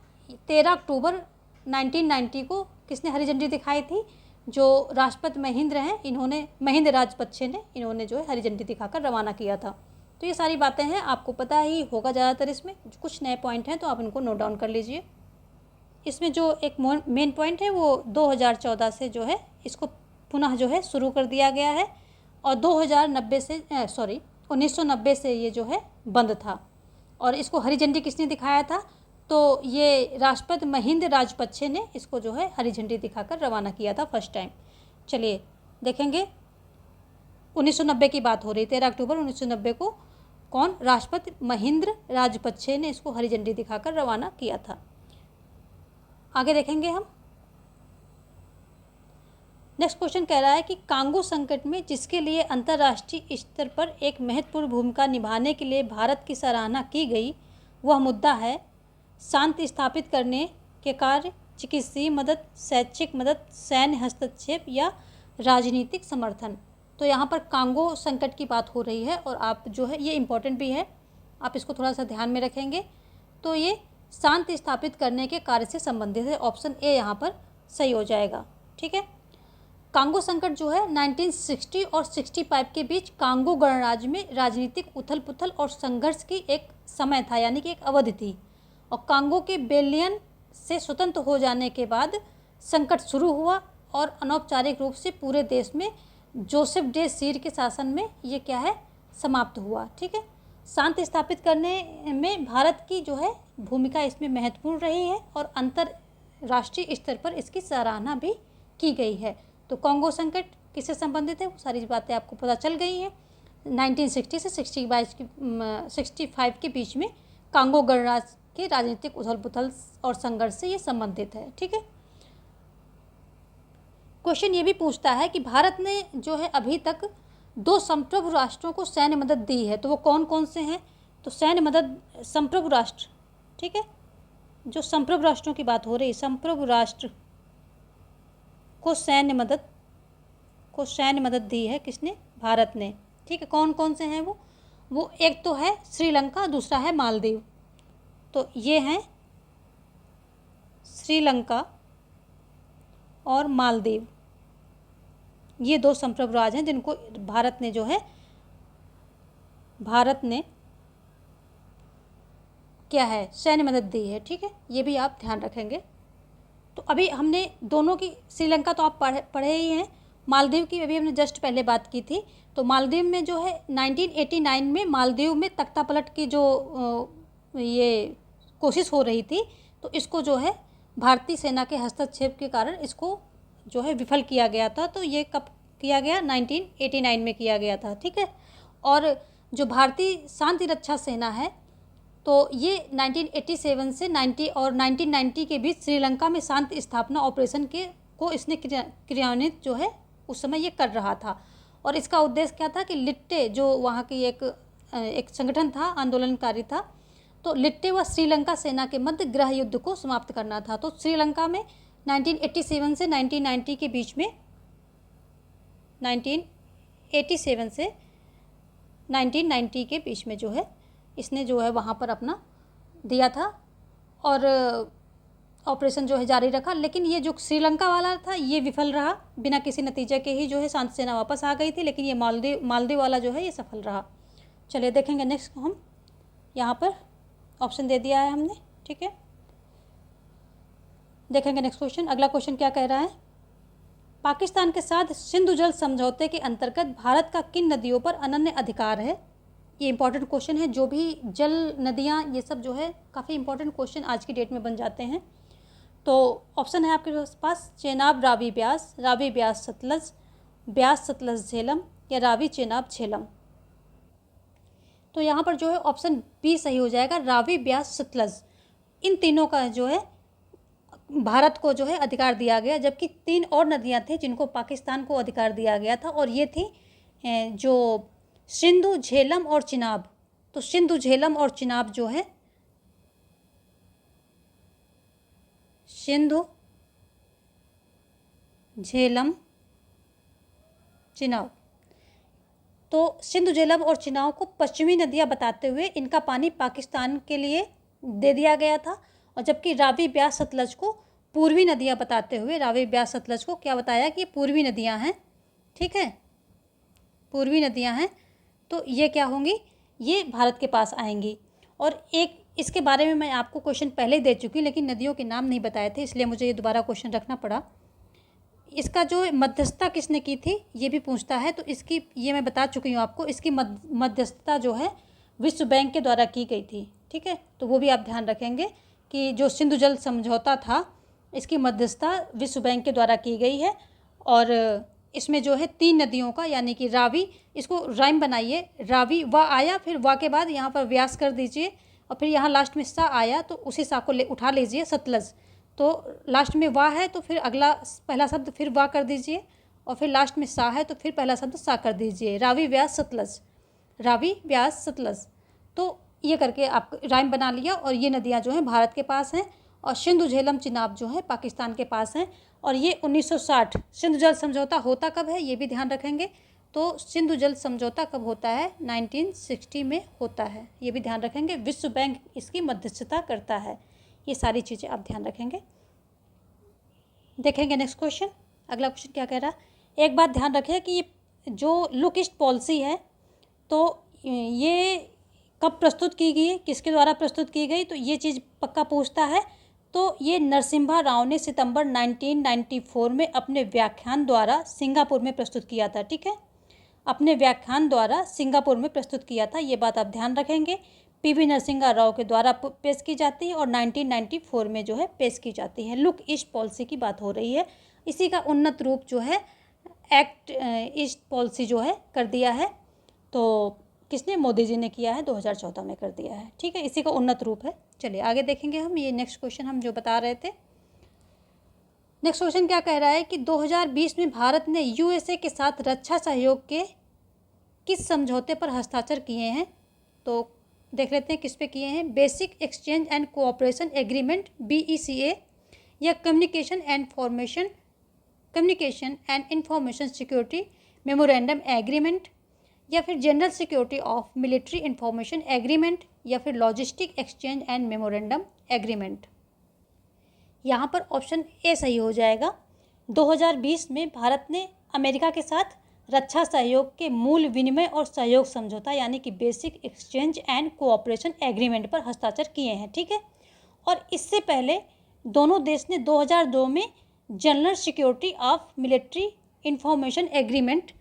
13 अक्टूबर 1990 को किसने हरी झंडी दिखाई थी, जो राष्ट्रपति महिंद्र राजपक्षे ने इन्होंने जो है हरी झंडी दिखाकर रवाना किया था। तो ये सारी बातें हैं, आपको पता ही होगा ज़्यादातर। इसमें कुछ नए पॉइंट हैं तो आप इनको नोट डाउन कर लीजिए। इसमें जो एक मेन पॉइंट है वो 2014 से जो है इसको पुनः जो है शुरू कर दिया गया है, और 1990 से ये जो है बंद था। और इसको हरी झंडी किसने दिखाया था, तो ये राष्ट्रपति महिंद्र राजपक्षे ने इसको जो है हरी झंडी दिखाकर रवाना किया था फर्स्ट टाइम। चलिए देखेंगे, 1990 की बात हो रही, 13 अक्टूबर 1990 को कौन, राष्ट्रपति महिंद्र राजपक्षे ने इसको हरी झंडी दिखाकर रवाना किया था। आगे देखेंगे हम। नेक्स्ट क्वेश्चन कह रहा है कि कांगो संकट में जिसके लिए अंतर्राष्ट्रीय स्तर पर एक महत्वपूर्ण भूमिका निभाने के लिए भारत की सराहना की गई, वह मुद्दा है शांति स्थापित करने के कार्य, चिकित्सीय मदद, शैक्षिक मदद, सैन्य हस्तक्षेप या राजनीतिक समर्थन। तो यहाँ पर कांगो संकट की बात हो रही है, और आप जो है ये इम्पोर्टेंट भी है, आप इसको थोड़ा सा ध्यान में रखेंगे। तो ये शांति स्थापित करने के कार्य से संबंधित है, ऑप्शन ए यहाँ पर सही हो जाएगा। ठीक है, कांगो संकट जो है 1960 और 65 के बीच कांगो गणराज्य में राजनीतिक उथल पुथल और संघर्ष की एक समय था, यानी कि एक अवधि थी। और कांगो के बेलियन से स्वतंत्र हो जाने के बाद संकट शुरू हुआ, और अनौपचारिक रूप से पूरे देश में जोसेफ डे सीर के शासन में ये क्या है, समाप्त हुआ। ठीक है, शांति स्थापित करने में भारत की जो है भूमिका इसमें महत्वपूर्ण रही है और अंतर्राष्ट्रीय स्तर पर इसकी सराहना भी की गई है। तो कॉन्गो संकट किससे संबंधित है, वो सारी बातें आपको पता चल गई हैं। 1960 से 65 के बीच में कांगो गणराज्य के राजनीतिक उथल पुथल और संघर्ष से ये संबंधित है। ठीक है, क्वेश्चन ये भी पूछता है कि भारत ने जो है अभी तक 2 संप्रभु राष्ट्रों को सैन्य मदद दी है, तो वो कौन कौन से हैं। तो सैन्य मदद संप्रभु राष्ट्र, ठीक है, जो संप्रभु राष्ट्रों की बात हो रही है, संप्रभु राष्ट्र को सैन्य मदद दी है किसने, भारत ने। ठीक है, कौन कौन से हैं वो एक तो है श्रीलंका, दूसरा है मालदीव। तो ये हैं श्रीलंका और मालदीव, ये 2 संप्रभु राज्य हैं जिनको भारत ने क्या है, सैन्य मदद दी है। ठीक है, ये भी आप ध्यान रखेंगे। तो अभी हमने दोनों की, श्रीलंका तो आप पढ़े ही हैं, मालदीव की अभी हमने जस्ट पहले बात की थी। तो मालदीव में जो है 1989 में मालदीव में तख्तापलट की जो ये कोशिश हो रही थी, तो इसको जो है भारतीय सेना के हस्तक्षेप के कारण इसको जो है विफल किया गया था। तो ये कब किया गया, 1989 में किया गया था। ठीक है, और जो भारतीय शांति रक्षा सेना है तो ये 1987 से 1990 के बीच श्रीलंका में शांति स्थापना ऑपरेशन को इसने क्रियान्वित जो है उस समय ये कर रहा था। और इसका उद्देश्य क्या था कि लिट्टे जो वहाँ की एक संगठन था, आंदोलनकारी था, तो लिट्टे व श्रीलंका सेना के मध्य गृह युद्ध को समाप्त करना था। तो श्रीलंका में 1987 से 1990 के बीच में 1987 से 1990 के बीच में जो है इसने जो है वहाँ पर अपना दिया था और ऑपरेशन जो है जारी रखा। लेकिन ये जो श्रीलंका वाला था ये विफल रहा, बिना किसी नतीजे के ही जो है शांति सेना वापस आ गई थी। लेकिन ये मालदीव वाला जो है ये सफल रहा। चलिए देखेंगे नेक्स्ट, हम यहाँ पर ऑप्शन दे दिया है हमने। ठीक है, देखेंगे नेक्स्ट क्वेश्चन। अगला क्वेश्चन क्या कह रहा है, पाकिस्तान के साथ सिंधु जल समझौते के अंतर्गत भारत का किन नदियों पर अनन्य अधिकार है। ये इंपॉर्टेंट क्वेश्चन है, जो भी जल नदियाँ ये सब जो है काफ़ी इंपॉर्टेंट क्वेश्चन आज की डेट में बन जाते हैं। तो ऑप्शन है आपके पास चेनाब रावी ब्यास, रावी ब्यास सतलज, ब्यास सतलज झेलम या रावी चेनाब झेलम। तो यहाँ पर जो है ऑप्शन बी सही हो जाएगा, रावी ब्यास सतलज। इन तीनों का जो है भारत को जो है अधिकार दिया गया, जबकि 3 और नदियाँ थी जिनको पाकिस्तान को अधिकार दिया गया था और ये थी जो सिंधु, झेलम और चिनाब। तो सिंधु, झेलम और चिनाब जो है, सिंधु, झेलम, चिनाब। तो सिंधु, झेलम और चिनाब को पश्चिमी नदियाँ बताते हुए इनका पानी पाकिस्तान के लिए दे दिया गया था, और जबकि रावी ब्यास सतलज को पूर्वी नदियाँ बताते हुए रावी ब्यास सतलज को क्या बताया कि पूर्वी नदियाँ हैं। ठीक है, पूर्वी नदियाँ हैं, तो ये क्या होंगी, ये भारत के पास आएंगी। और एक इसके बारे में मैं आपको क्वेश्चन पहले ही दे चुकी, लेकिन नदियों के नाम नहीं बताए थे, इसलिए मुझे ये दोबारा क्वेश्चन रखना पड़ा। इसका जो मध्यस्थता किसने की थी ये भी पूछता है, तो इसकी ये मैं बता चुकी हूँ आपको, इसकी मध्यस्थता जो है विश्व बैंक के द्वारा की गई थी। ठीक है, तो वो भी आप ध्यान रखेंगे कि जो सिंधु जल समझौता था इसकी मध्यस्थता विश्व बैंक के द्वारा की गई है। और इसमें जो है 3 नदियों का, यानी कि रावी, इसको राइम बनाइए, रावी वा आया, फिर वा के बाद यहाँ पर व्यास कर दीजिए और फिर यहाँ लास्ट में सा आया, तो उसी सा को उठा लीजिए, सतलज। तो लास्ट में वा है तो फिर अगला पहला शब्द फिर वा कर दीजिए, और फिर लास्ट में सा है तो फिर पहला शब्द सा कर दीजिए, रावी व्यास सतलज, रावी व्यास सतलज। तो ये करके आप राइम बना लिया, और ये नदियाँ जो हैं भारत के पास हैं, और सिंधु, झेलम, चिनाब जो है पाकिस्तान के पास हैं। और ये 1960 सिंधु जल समझौता होता कब है ये भी ध्यान रखेंगे। तो सिंधु जल समझौता कब होता है, 1960 में होता है, ये भी ध्यान रखेंगे। विश्व बैंक इसकी मध्यस्थता करता है, ये सारी चीज़ें आप ध्यान रखेंगे। देखेंगे नेक्स्ट क्वेश्चन। अगला क्वेश्चन क्या कह रहा है, एक बात ध्यान रखें कि ये जो लुक ईस्ट पॉलिसी है तो ये कब प्रस्तुत की गई, किसके द्वारा प्रस्तुत की गई, तो ये चीज़ पक्का पूछता है। तो ये नरसिम्हा राव ने सितंबर 1994 में अपने व्याख्यान द्वारा सिंगापुर में प्रस्तुत किया था। ठीक है, अपने व्याख्यान द्वारा सिंगापुर में प्रस्तुत किया था, ये बात आप ध्यान रखेंगे। पीवी नरसिम्हा राव के द्वारा पेश की जाती है और 1994 में जो है पेश की जाती है। लुक ईस्ट पॉलिसी की बात हो रही है, इसी का उन्नत रूप जो है एक्ट ईस्ट पॉलिसी जो है कर दिया है। तो किसने? मोदी जी ने किया है, 2014 में कर दिया है। ठीक है, इसी का उन्नत रूप है। चलिए आगे देखेंगे हम। ये नेक्स्ट क्वेश्चन हम जो बता रहे थे, नेक्स्ट क्वेश्चन क्या कह रहा है कि 2020 में भारत ने यूएसए के साथ रक्षा सहयोग के किस समझौते पर हस्ताक्षर किए हैं? तो देख लेते हैं किस पे किए हैं। Basic exchange and cooperation agreement BECA, या communication and information security memorandum agreement, या फिर general security of military information agreement, या फिर logistic exchange and memorandum agreement. यहाँ पर ऑप्शन ए सही हो जाएगा। 2020 में भारत ने अमेरिका के साथ रक्षा सहयोग के मूल विनिमय और सहयोग समझौता यानी कि basic exchange and cooperation agreement पर हस्ताक्षर किए हैं। ठीक है, और इससे पहले दोनों देश ने 2002 में general security of military information agreement,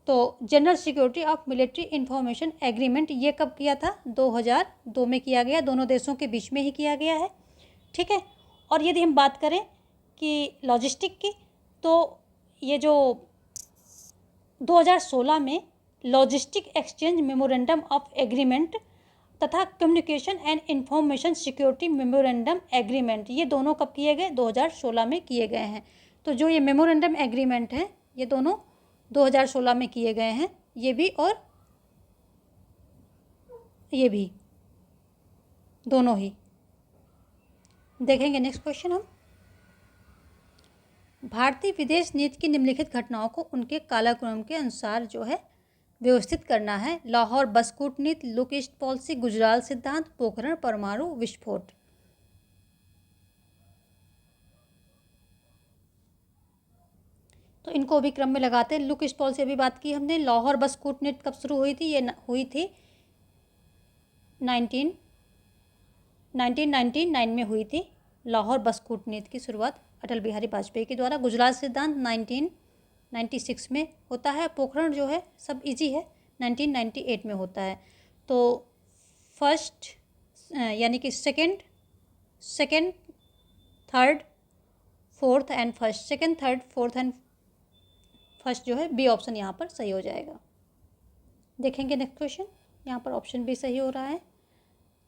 तो general security of military information agreement ये कब किया था? 2002 में किया गया, दोनों देशों के बीच में ही किया गया है। ठीक है, और यदि हम बात करें कि लॉजिस्टिक की, तो ये जो 2016 में logistic exchange memorandum of agreement तथा communication and information security memorandum agreement, ये दोनों कब किए गए? 2016 में किए गए हैं। तो जो ये मेमोरेंडम एग्रीमेंट हैं ये दोनों 2016 में किए गए हैं, ये भी और ये भी, दोनों ही। देखेंगे नेक्स्ट क्वेश्चन हम। भारतीय विदेश नीति की निम्नलिखित घटनाओं को उनके कालक्रम के अनुसार जो है व्यवस्थित करना है। लाहौर बस कूटनीति, लुक ईस्ट पॉलिसी, गुजराल सिद्धांत, पोखरण परमाणु विस्फोट। तो इनको भी क्रम में लगाते हैं। लुक ईस्ट पॉलिसी अभी बात की हमने। लाहौर बस कूटनीति कब शुरू हुई थी? ये हुई थी 1999 में हुई थी लाहौर बस कूटनीति की शुरुआत अटल बिहारी वाजपेयी के द्वारा। गुजरात सिद्धांत 1996 में होता है। पोखरण जो है सब इजी है, 1998 में होता है। तो फर्स्ट यानी कि second, third, fourth and first, second, third, fourth and first जो है बी ऑप्शन यहाँ पर सही हो जाएगा। देखेंगे नेक्स्ट क्वेश्चन, यहाँ पर ऑप्शन बी सही हो रहा है।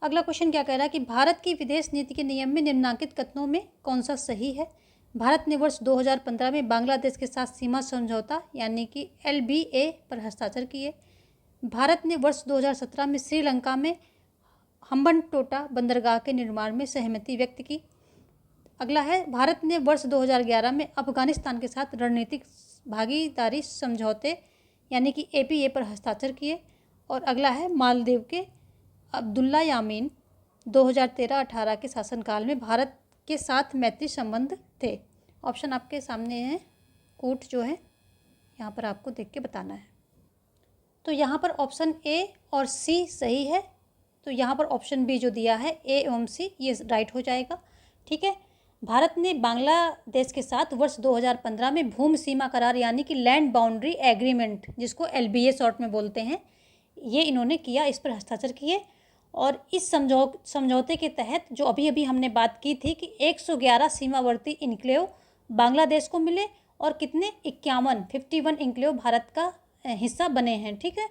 अगला क्वेश्चन क्या कह रहा है कि भारत की विदेश नीति के नियम में निम्नलिखित कथनों में कौन सा सही है? भारत ने वर्ष 2015 में बांग्लादेश के साथ सीमा समझौता यानी कि LBA पर हस्ताक्षर किए। भारत ने वर्ष 2017 में श्रीलंका में हम्बनटोटा बंदरगाह के निर्माण में सहमति व्यक्त की। अगला है भारत ने वर्ष 2011 में अफगानिस्तान के साथ रणनीतिक भागीदारी समझौते यानी कि APA पर हस्ताक्षर किए। और अगला है मालदीव के अब्दुल्ला यामीन 2013-18 के शासनकाल में भारत के साथ मैत्री संबंध थे। ऑप्शन आपके सामने है, कूट जो है यहाँ पर आपको देख के बताना है। तो यहाँ पर ऑप्शन A और C सही है, तो यहाँ पर ऑप्शन B जो दिया है A एवं C ये राइट हो जाएगा। ठीक है, भारत ने बांग्लादेश के साथ वर्ष 2015 में भूमि सीमा करार यानी कि लैंड बाउंड्री एग्रीमेंट जिसको LBA शॉर्ट में बोलते हैं, ये इन्होंने किया, इस पर हस्ताक्षर किए। और इस समझौते के तहत जो अभी हमने बात की थी कि 111 सीमावर्ती इनक्लेव बांग्लादेश को मिले और कितने 51 इनक्लेव भारत का हिस्सा बने हैं। ठीक है,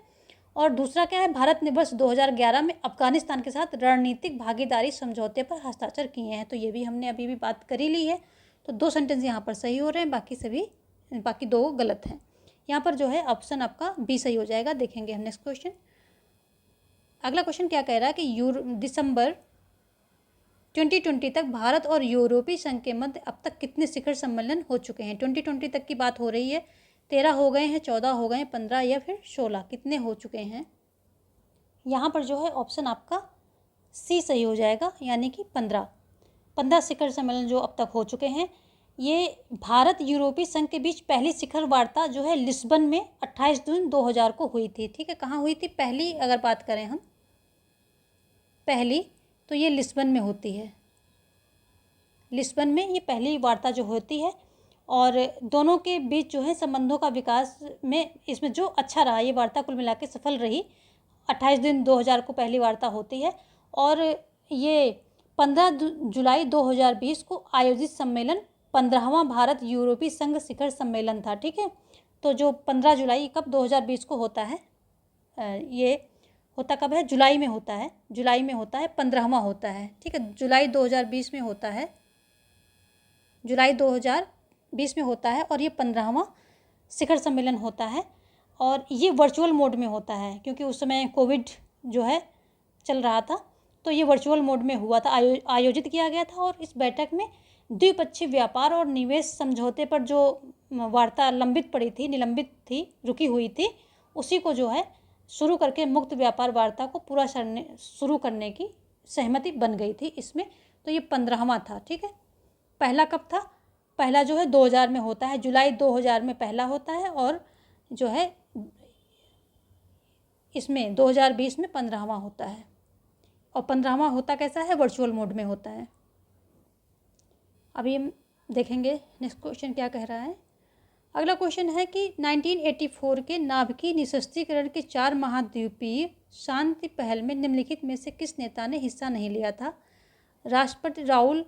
और दूसरा क्या है, भारत ने वर्ष 2011 में अफगानिस्तान के साथ रणनीतिक भागीदारी समझौते पर हस्ताक्षर किए हैं। तो ये भी हमने अभी भी बात कर ही ली है। तो 2 सेंटेंस यहाँ पर सही हो रहे हैं, बाकी 2 गलत हैं। यहाँ पर जो है ऑप्शन आपका B सही हो जाएगा। देखेंगे हम नेक्स्ट क्वेश्चन। अगला क्वेश्चन क्या कह रहा है कि दिसंबर 2020 तक भारत और यूरोपीय संघ के मध्य अब तक कितने शिखर सम्मेलन हो चुके हैं? 2020 तक की बात हो रही है। 13 हो गए हैं, 14 हो गए हैं, 15 या फिर 16, कितने हो चुके हैं? यहाँ पर जो है ऑप्शन आपका C सही हो जाएगा, यानी कि 15 शिखर सम्मेलन जो अब तक हो चुके हैं। ये भारत यूरोपीय संघ के बीच पहली शिखर वार्ता जो है लिस्बन में 28 जून 2000 को हुई थी। ठीक है, कहाँ हुई थी? पहली अगर बात करें हम पहली, तो ये लिस्बन में होती है। लिस्बन में ये पहली वार्ता जो होती है और दोनों के बीच जो है संबंधों का विकास में इसमें जो अच्छा रहा, ये वार्ता कुल मिला के सफल रही। 28 दिन 2000 को पहली वार्ता होती है और ये 15 जुलाई 2020 को आयोजित सम्मेलन 15वां भारत यूरोपीय संघ शिखर सम्मेलन था। ठीक है, तो जो 15 जुलाई कब 2020 को होता है, ये होता कब है, जुलाई में होता है, जुलाई में होता है, 15वां होता है। ठीक है, जुलाई 2020 में होता है, जुलाई 2020 में होता है और ये 15वां शिखर सम्मेलन होता है और ये वर्चुअल मोड में होता है क्योंकि उस समय कोविड जो है चल रहा था, तो ये वर्चुअल मोड में हुआ था, आयोजित किया गया था। और इस बैठक में द्विपक्षीय व्यापार और निवेश समझौते पर जो वार्ता लंबित पड़ी थी, निलंबित थी, रुकी हुई थी, उसी को जो है शुरू करके मुक्त व्यापार वार्ता को पूरा शुरू करने की सहमति बन गई थी इसमें। तो ये 15वां था। ठीक है, पहला कब था, पहला जो है 2000 में होता है, जुलाई 2000 में पहला होता है और जो है इसमें 2020 में 15वां होता है। और 15वां होता कैसा है, वर्चुअल मोड में होता है। अभी हम देखेंगे नेक्स्ट क्वेश्चन क्या कह रहा है। अगला क्वेश्चन है कि 1984 के नाभिकीय निशस्त्रीकरण के 4 महाद्वीपीय शांति पहल में निम्नलिखित में से किस नेता ने हिस्सा नहीं लिया था? राष्ट्रपति राउल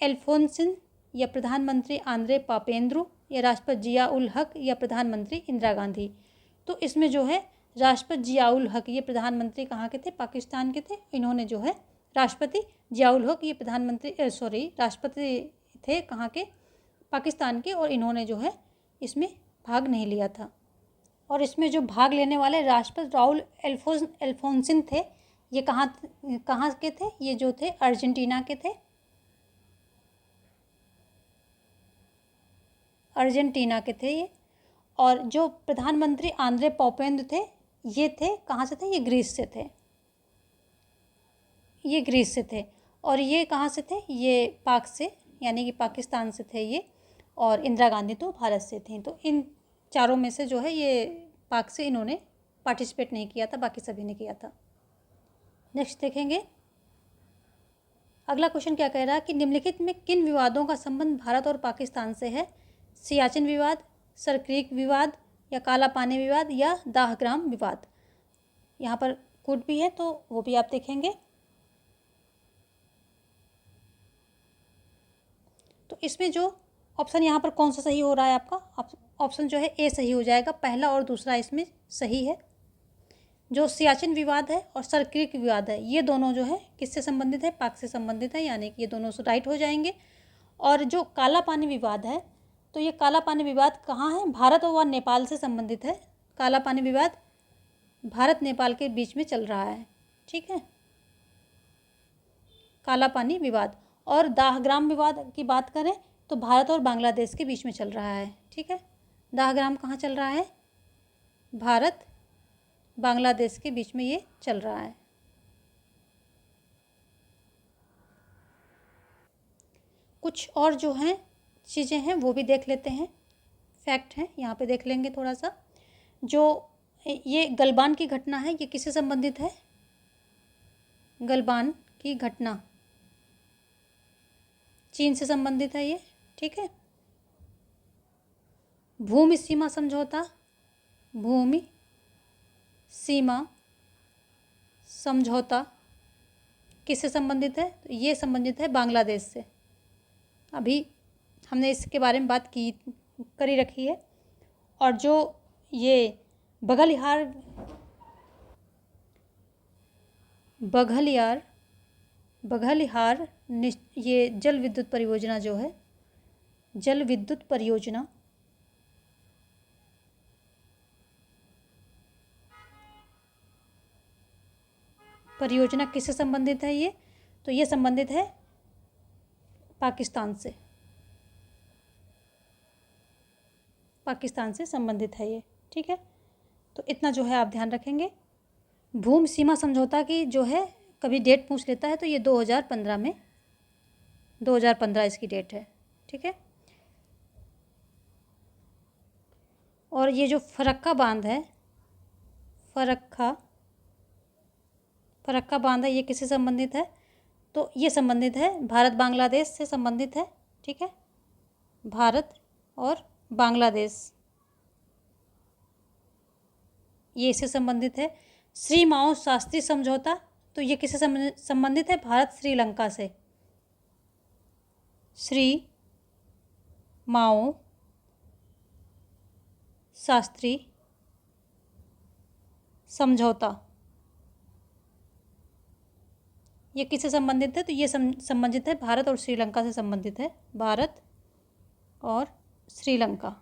एल्फोंसिन या प्रधानमंत्री आंद्रे पापेंद्रू या राष्ट्रपति जिया उल हक या प्रधानमंत्री इंदिरा गांधी? तो इसमें जो है राष्ट्रपति जिया उल हक, ये प्रधानमंत्री कहाँ के थे, पाकिस्तान के थे। इन्होंने जो है राष्ट्रपति जिया उल हक ये राष्ट्रपति थे कहाँ के, पाकिस्तान के, और इन्होंने जो है इसमें भाग नहीं लिया था। और इसमें जो भाग लेने वाले राष्ट्रपति राउल एल्फोंसिन थे, ये कहाँ के थे, ये जो थे अर्जेंटीना के थे, अर्जेंटीना के थे ये। और जो प्रधानमंत्री आंद्रे पापेंद्रू थे, ये थे कहाँ से थे, ये ग्रीस से थे, ये ग्रीस से थे। और ये कहाँ से थे, ये पाक से, यानी कि पाकिस्तान से थे ये। और इंदिरा गांधी तो भारत से थी। तो इन चारों में से जो है ये पाक से इन्होंने पार्टिसिपेट नहीं किया था, बाकी सभी ने किया था। नेक्स्ट देखेंगे, अगला क्वेश्चन क्या कह रहा है कि निम्नलिखित में किन विवादों का संबंध भारत और पाकिस्तान से है? सियाचिन विवाद, सरक्रीक विवाद या काला पानी विवाद या दाहग्राम विवाद? यहाँ पर कुट भी है तो वो भी आप देखेंगे। तो इसमें जो ऑप्शन यहाँ पर कौन सा सही हो रहा है आपका, ऑप्शन जो है ए सही हो जाएगा, पहला और दूसरा इसमें सही है। जो सियाचिन विवाद है और सरक्रीक विवाद है, ये दोनों जो है किससे संबंधित है, पाक से संबंधित है, यानी कि ये दोनों राइट हो जाएंगे। और जो काला पानी विवाद है, तो ये काला पानी विवाद कहाँ है, भारत और नेपाल से संबंधित है। काला पानी विवाद भारत नेपाल के बीच में चल रहा है। ठीक है, काला पानी विवाद। और दाहग्राम विवाद की बात करें तो भारत और बांग्लादेश के बीच में चल रहा है। ठीक है, दाहग्राम कहाँ चल रहा है, भारत बांग्लादेश के बीच में ये चल रहा है। कुछ और जो हैं चीज़ें हैं वो भी देख लेते हैं, फैक्ट हैं यहाँ पे देख लेंगे थोड़ा सा। जो ये गलवान की घटना है, ये किससे संबंधित है, गलवान की घटना चीन से संबंधित है ये। ठीक है, भूमि सीमा समझौता, भूमि सीमा समझौता किससे संबंधित है, तो ये संबंधित है बांग्लादेश से। अभी हमने इसके बारे में बात करी रखी है। और जो ये बघलिहार ये जल विद्युत परियोजना जो है, जल विद्युत परियोजना किससे संबंधित है ये, तो ये संबंधित है पाकिस्तान से, पाकिस्तान से संबंधित है ये। ठीक है, तो इतना जो है आप ध्यान रखेंगे। भूमि सीमा समझौता की जो है कभी डेट पूछ लेता है तो ये 2015 में, 2015 इसकी डेट है। ठीक है, और ये जो फरक्का बांध है, फरक्का बांध है, ये किससे संबंधित है, तो ये संबंधित है, भारत बांग्लादेश से संबंधित है, ठीक है, भारत और बांग्लादेश ये इससे संबंधित है। श्री माओ शास्त्री समझौता, तो ये किससे संबंधित है, भारत श्रीलंका से। श्री माओ शास्त्री समझौता ये किससे संबंधित है, तो ये संबंधित है भारत और श्रीलंका से संबंधित है, भारत और श्रीलंका।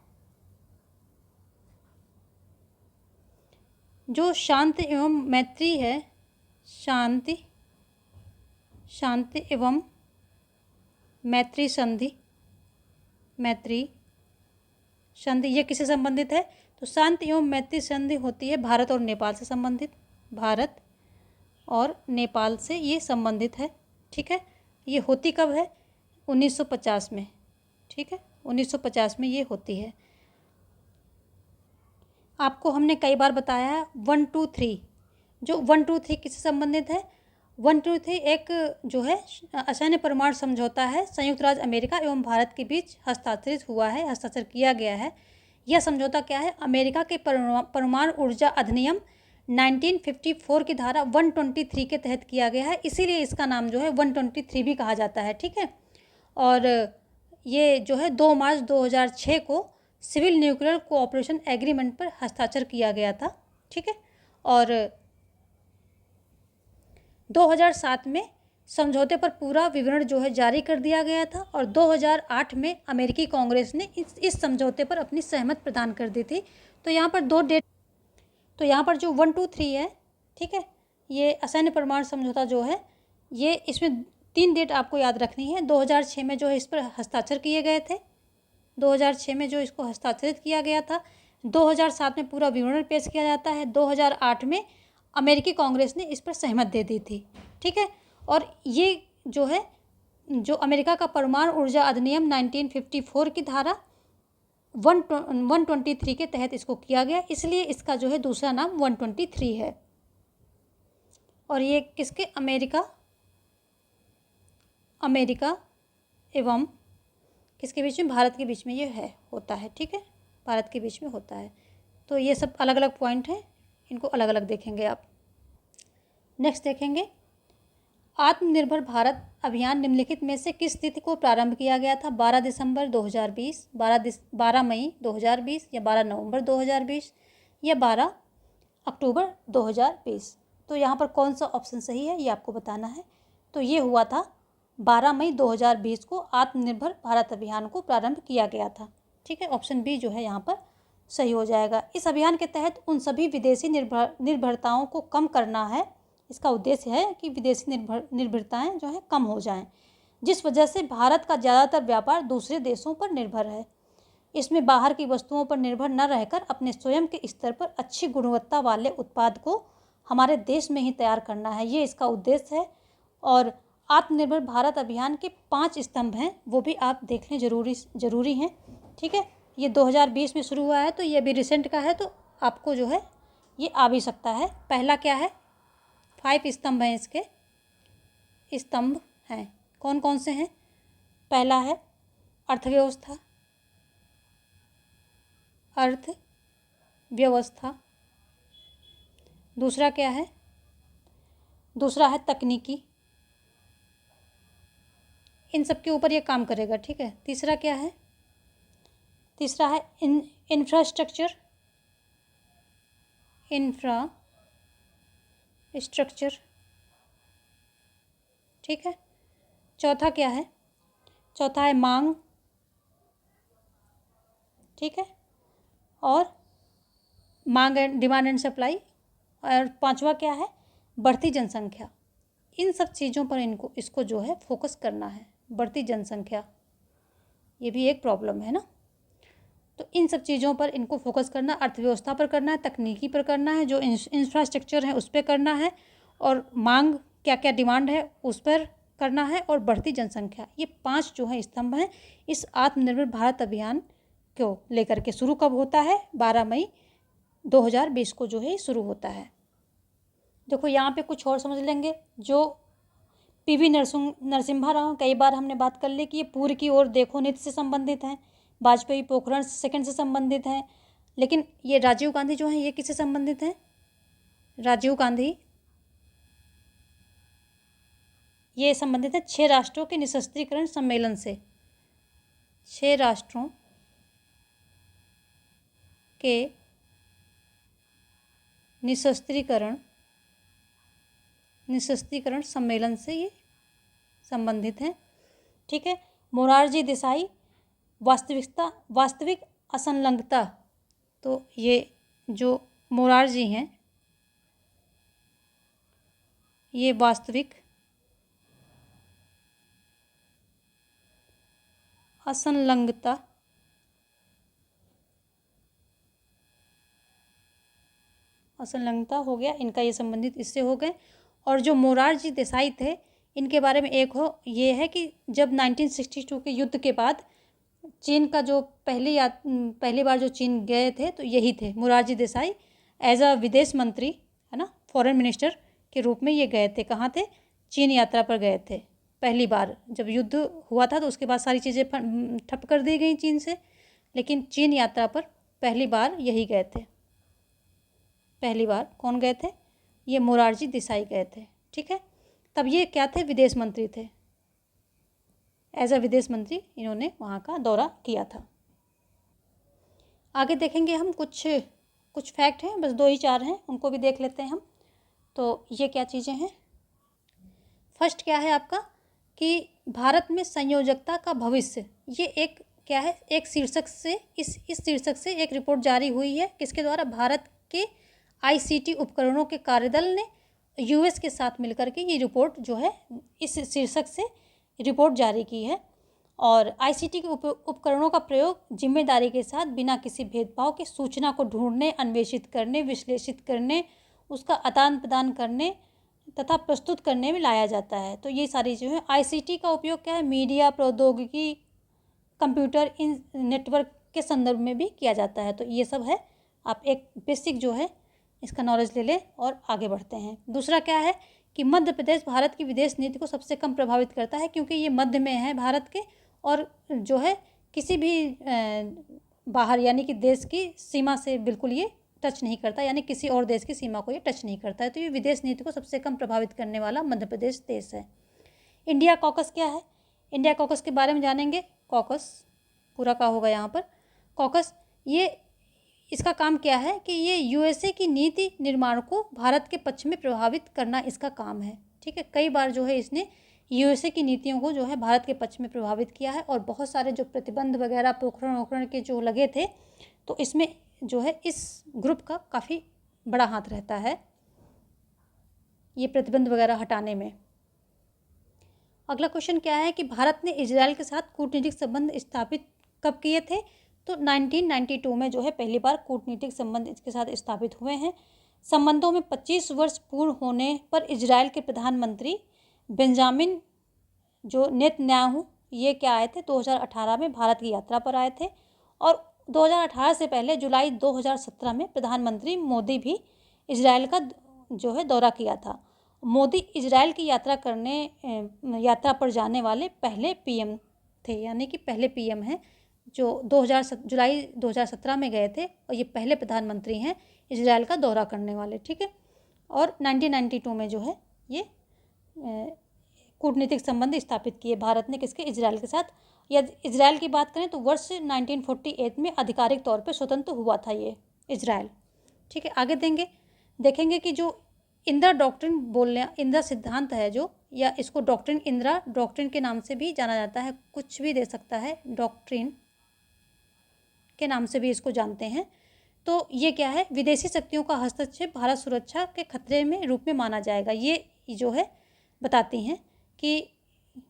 जो शांति एवं मैत्री है, शांति एवं मैत्री संधि, ये किससे संबंधित है, तो शांति एवं मैत्री संधि होती है भारत और नेपाल से संबंधित, भारत और नेपाल से ये संबंधित है, ठीक है। ये होती कब है, 1950 में, ठीक है, 1950 में ये होती है। आपको हमने कई बार बताया है 1, 2, 3, जो 1, 2, 3 किससे संबंधित है, 1, 2, 3 एक जो है असैन्य परमाणु समझौता है, संयुक्त राज्य अमेरिका एवं भारत के बीच हस्ताक्षरित हुआ है, हस्ताक्षर किया गया है। यह समझौता क्या है, अमेरिका के परमाणु ऊर्जा अधिनियम 1954 की धारा 123 के तहत किया गया है, इसीलिए इसका नाम जो है 123 भी कहा जाता है, ठीक है। और ये जो है 2 मार्च 2006 को सिविल न्यूक्लियर कोऑपरेशन एग्रीमेंट पर हस्ताक्षर किया गया था, ठीक है। और 2007 में समझौते पर पूरा विवरण जो है जारी कर दिया गया था और 2008 में अमेरिकी कांग्रेस ने इस समझौते पर अपनी सहमति प्रदान कर दी थी। तो यहाँ पर 2 डेट, तो यहाँ पर जो 1, 2, 3 है, ठीक है, ये असैन्य परमाणु समझौता जो है ये इसमें 3 डेट आपको याद रखनी है। 2006 में जो है इस पर हस्ताक्षर किए गए थे, 2006 में जो इसको हस्ताक्षरित किया गया था, 2007 में पूरा विवरण पेश किया जाता है, 2008 में अमेरिकी कांग्रेस ने इस पर सहमति दे दी थी, ठीक है। और ये जो है जो अमेरिका का परमाणु ऊर्जा अधिनियम 1954 की धारा 123 के तहत इसको किया गया, इसलिए इसका जो है दूसरा नाम 123 है। और ये किसके, अमेरिका एवं किसके बीच में, भारत के बीच में ये है, होता है, ठीक है, भारत के बीच में होता है। तो ये सब अलग अलग पॉइंट हैं, इनको अलग अलग देखेंगे आप। नेक्स्ट देखेंगे, आत्मनिर्भर भारत अभियान निम्नलिखित में से किस तिथि को प्रारंभ किया गया था, 12 दिसंबर 2020, 12 मई 2020 या 12 नवंबर 2020 या 12 अक्टूबर 2020। तो यहाँ पर कौन सा ऑप्शन सही है ये आपको बताना है। तो ये हुआ था 12 मई 2020 को आत्मनिर्भर भारत अभियान को प्रारंभ किया गया था, ठीक है। ऑप्शन बी जो है यहाँ पर सही हो जाएगा। इस अभियान के तहत उन सभी विदेशी निर्भरताओं को कम करना है, इसका उद्देश्य है कि विदेशी निर्भरताएं जो है कम हो जाएं, जिस वजह से भारत का ज़्यादातर व्यापार दूसरे देशों पर निर्भर है। इसमें बाहर की वस्तुओं पर निर्भर न रहकर अपने स्वयं के स्तर पर अच्छी गुणवत्ता वाले उत्पाद को हमारे देश में ही तैयार करना है, ये इसका उद्देश्य है। और आत्मनिर्भर भारत अभियान के 5 स्तंभ हैं, वो भी आप देख लें, ज़रूरी हैं, ठीक है। ये 2020 में शुरू हुआ है, तो ये अभी रिसेंट का है, तो आपको जो है ये आ भी सकता है। पहला क्या है, 5 स्तंभ हैं, इसके स्तंभ हैं, कौन कौन से हैं। पहला है अर्थव्यवस्था, दूसरा क्या है, दूसरा है तकनीकी, इन सब के ऊपर ये काम करेगा, ठीक है। तीसरा क्या है, तीसरा है इंफ्रास्ट्रक्चर, ठीक है। चौथा क्या है, चौथा है मांग, ठीक है, और मांग एंड डिमांड एंड सप्लाई। और 5वां क्या है, बढ़ती जनसंख्या। इन सब चीज़ों पर इसको जो है फोकस करना है। बढ़ती जनसंख्या ये भी एक प्रॉब्लम है ना, तो इन सब चीज़ों पर इनको फोकस करना, अर्थव्यवस्था पर करना है, तकनीकी पर करना है, जो इंफ्रास्ट्रक्चर है उस पर करना है, और मांग क्या क्या डिमांड है उस पर करना है, और बढ़ती जनसंख्या। ये 5 जो है स्तंभ हैं इस आत्मनिर्भर भारत अभियान को लेकर के। शुरू कब होता है, 12 मई 2020 को जो है शुरू होता है। देखो यहाँ पे कुछ और समझ लेंगे, जो पीवी नरसिम्हा राव, कई बार हमने बात कर ली कि ये पूर्व की ओर देखो नीति से संबंधित हैं। वाजपेयी पोखरण सेकंड से संबंधित हैं। लेकिन ये राजीव गांधी जो हैं ये किससे संबंधित हैं? राजीव गांधी ये संबंधित है 6 राष्ट्रों के निशस्त्रीकरण सम्मेलन से। 6 राष्ट्रों के निशस्त्रीकरण सम्मेलन से ये संबंधित हैं। ठीक है। मोरारजी देसाई, वास्तविक असंलग्नता, तो ये जो मोरारजी हैं ये वास्तविक असंलग्नता हो गया, इनका ये संबंधित इससे हो गए। और जो मोरारजी देसाई थे इनके बारे में एक ये है कि जब 1962 के युद्ध के बाद चीन का जो पहली बार जो चीन गए थे तो यही थे मोरारजी देसाई, एज अ विदेश मंत्री, है ना, फॉरेन मिनिस्टर के रूप में ये गए थे। कहाँ थे? चीन यात्रा पर गए थे पहली बार। जब युद्ध हुआ था तो उसके बाद सारी चीज़ें ठप कर दी गई चीन से, लेकिन चीन यात्रा पर पहली बार यही गए थे। पहली बार कौन गए थे? ये मोरारजी देसाई गए थे। ठीक है। तब ये क्या थे? विदेश मंत्री थे। एज अ विदेश मंत्री इन्होंने वहाँ का दौरा किया था। आगे देखेंगे हम कुछ फैक्ट हैं, बस 2 ही 4 हैं, उनको भी देख लेते हैं हम। तो ये क्या चीज़ें हैं? फर्स्ट क्या है आपका कि भारत में संयोजकता का भविष्य, ये एक क्या है? एक शीर्षक से इस शीर्षक से एक रिपोर्ट जारी हुई है। किसके द्वारा? भारत के ICT उपकरणों के कार्यदल ने US के साथ मिलकर के ये रिपोर्ट जो है इस शीर्षक से रिपोर्ट जारी की है। और ICT के उपकरणों का प्रयोग जिम्मेदारी के साथ बिना किसी भेदभाव के सूचना को ढूंढने, अन्वेषित करने, विश्लेषित करने, उसका आदान प्रदान करने तथा प्रस्तुत करने में लाया जाता है। तो ये सारी जो है ICT का उपयोग क्या है? मीडिया, प्रौद्योगिकी, कंप्यूटर, इन नेटवर्क के संदर्भ में भी किया जाता है। तो ये सब है, आप एक बेसिक जो है इसका नॉलेज ले लें और आगे बढ़ते हैं। दूसरा क्या है कि मध्य प्रदेश भारत की विदेश नीति को सबसे कम प्रभावित करता है, क्योंकि ये मध्य में है भारत के, और जो है किसी भी बाहर यानी कि देश की सीमा से बिल्कुल ये टच नहीं करता, यानी किसी और देश की सीमा को ये टच नहीं करता है। तो ये विदेश नीति को सबसे कम प्रभावित करने वाला मध्य प्रदेश देश है। इंडिया कॉकस क्या है? इंडिया कॉकस के बारे में जानेंगे। कॉकस पूरा का होगा यहाँ पर। कॉकस ये इसका काम क्या है कि ये USA की नीति निर्माण को भारत के पक्ष में प्रभावित करना इसका काम है। ठीक है। कई बार जो है इसने USA की नीतियों को जो है भारत के पक्ष में प्रभावित किया है, और बहुत सारे जो प्रतिबंध वगैरह पोखरण के जो लगे थे, तो इसमें जो है इस ग्रुप का काफ़ी बड़ा हाथ रहता है ये प्रतिबंध वगैरह हटाने में। अगला क्वेश्चन क्या है कि भारत ने इजराइल के साथ कूटनीतिक संबंध स्थापित कब किए थे? तो 1992 में जो है पहली बार कूटनीतिक संबंध इसके साथ स्थापित हुए हैं। संबंधों में 25 वर्ष पूर्ण होने पर इजराइल के प्रधानमंत्री बेंजामिन जो नेतन्याहू ये क्या आए थे? 2018 में भारत की यात्रा पर आए थे। और 2018 से पहले जुलाई 2017 में प्रधानमंत्री मोदी भी इजराइल का जो है दौरा किया था। मोदी इजराइल की यात्रा पर जाने वाले पहले PM थे, यानी कि पहले PM हैं जो जुलाई 2017 में गए थे, और ये पहले प्रधानमंत्री हैं इजराइल का दौरा करने वाले। ठीक है। और 1992 में जो है ये कूटनीतिक संबंध स्थापित किए भारत ने किसके? इजराइल के साथ। यदि इजराइल की बात करें तो वर्ष 1948 में आधिकारिक तौर पर स्वतंत्र हुआ था ये इजराइल। ठीक है। आगे देखेंगे कि जो इंदिरा डॉक्ट्रिन इंदिरा सिद्धांत है जो, या इसको डॉक्ट्रिन के नाम से भी जाना जाता है, कुछ भी दे सकता है, डॉक्ट्रिन के नाम से भी इसको जानते हैं। तो ये क्या है? विदेशी शक्तियों का हस्तक्षेप भारत सुरक्षा के खतरे में रूप में माना जाएगा। ये जो है बताती हैं कि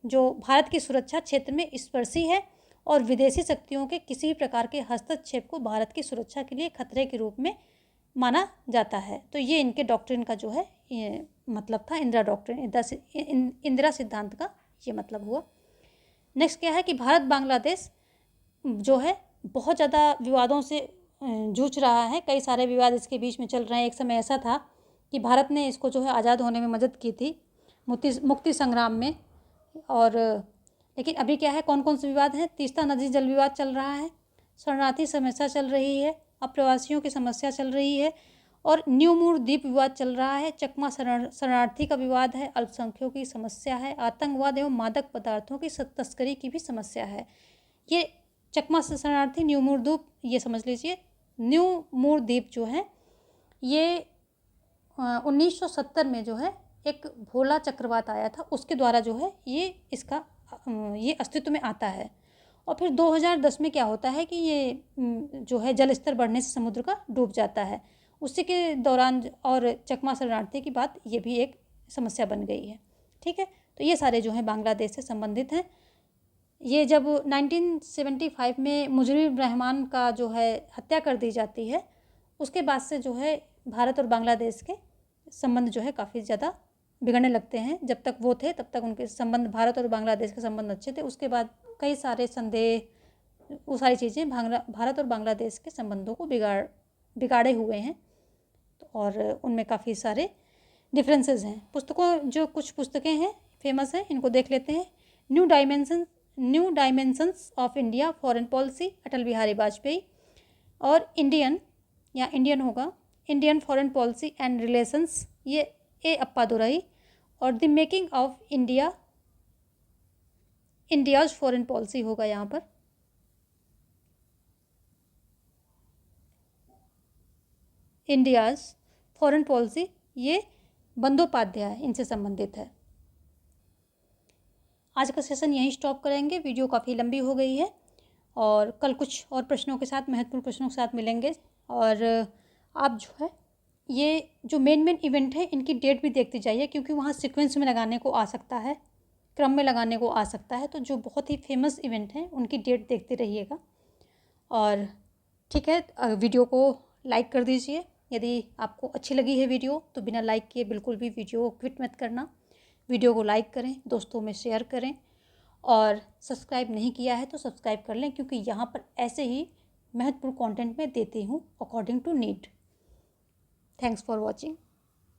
जो भारत की सुरक्षा क्षेत्र में स्पर्शी है, और विदेशी शक्तियों के किसी भी प्रकार के हस्तक्षेप को भारत की सुरक्षा के लिए खतरे के रूप में माना जाता है। तो ये इनके डॉक्ट्रिन का जो है ये मतलब था, इंदिरा सिद्धांत का ये मतलब हुआ। नेक्स्ट क्या है कि भारत बांग्लादेश जो है बहुत ज़्यादा विवादों से जूझ रहा है। कई सारे विवाद इसके बीच में चल रहे हैं। एक समय ऐसा था कि भारत ने इसको जो है आज़ाद होने में मदद की थी, मुक्ति संग्राम में। और लेकिन अभी क्या है, कौन कौन से विवाद हैं? तीस्ता नदी जल विवाद चल रहा है, शरणार्थी समस्या चल रही है, अप्रवासियों की समस्या चल रही है, और न्यू मूर द्वीप विवाद चल रहा है, चकमा शरणार्थी का विवाद है, अल्पसंख्यकों की समस्या है, आतंकवाद एवं मादक पदार्थों की तस्करी की भी समस्या है। ये चकमा शरणार्थी, न्यू मूर द्वीप, ये समझ लीजिए। न्यू मूर द्वीप जो है ये 1970 में जो है एक भोला चक्रवात आया था, उसके द्वारा जो है ये अस्तित्व में आता है। और फिर 2010 में क्या होता है कि ये जो है जल स्तर बढ़ने से समुद्र का डूब जाता है, उसी के दौरान। और चकमा शरणार्थी की बात, ये भी एक समस्या बन गई है। ठीक है, तो ये सारे जो हैं बांग्लादेश से संबंधित हैं। ये जब 1975 में मुजीबुर रहमान का जो है हत्या कर दी जाती है, उसके बाद से जो है भारत और बांग्लादेश के संबंध जो है काफ़ी ज़्यादा बिगड़ने लगते हैं। जब तक वो थे तब तक उनके संबंध, भारत और बांग्लादेश के संबंध अच्छे थे। उसके बाद कई सारे संदेह, वो सारी चीज़ें भारत और बांग्लादेश के संबंधों को बिगाड़े हुए हैं, और उनमें काफ़ी सारे डिफरेंसेस हैं। जो कुछ पुस्तकें हैं फेमस हैं, इनको देख लेते हैं। New dimensions of India foreign policy, Atal Bihari Vajpayee. और इंडियन होगा, Indian foreign policy and relations, ये ए अप्पादुरई। और the making of India's foreign policy होगा यहाँ पर। इंडियाज़ फॉरेन पॉलिसी, ये बंदोपाध्याय इनसे संबंधित है। आज का सेशन यहीं स्टॉप करेंगे, वीडियो काफ़ी लंबी हो गई है, और कल कुछ और प्रश्नों के साथ, महत्वपूर्ण प्रश्नों के साथ मिलेंगे। और आप जो है ये जो मेन इवेंट है, इनकी डेट भी देखते जाइए, क्योंकि वहाँ सीक्वेंस में लगाने को आ सकता है, क्रम में लगाने को आ सकता है। तो जो बहुत ही फेमस इवेंट हैं उनकी डेट देखते रहिएगा। और ठीक है, वीडियो को लाइक कर दीजिए। यदि आपको अच्छी लगी है वीडियो, तो बिना लाइक किए बिल्कुल भी वीडियो क्विट मत करना। वीडियो को लाइक करें, दोस्तों में शेयर करें, और सब्सक्राइब नहीं किया है तो सब्सक्राइब कर लें, क्योंकि यहाँ पर ऐसे ही महत्वपूर्ण कंटेंट मैं देती हूँ according to need. Thanks for watching.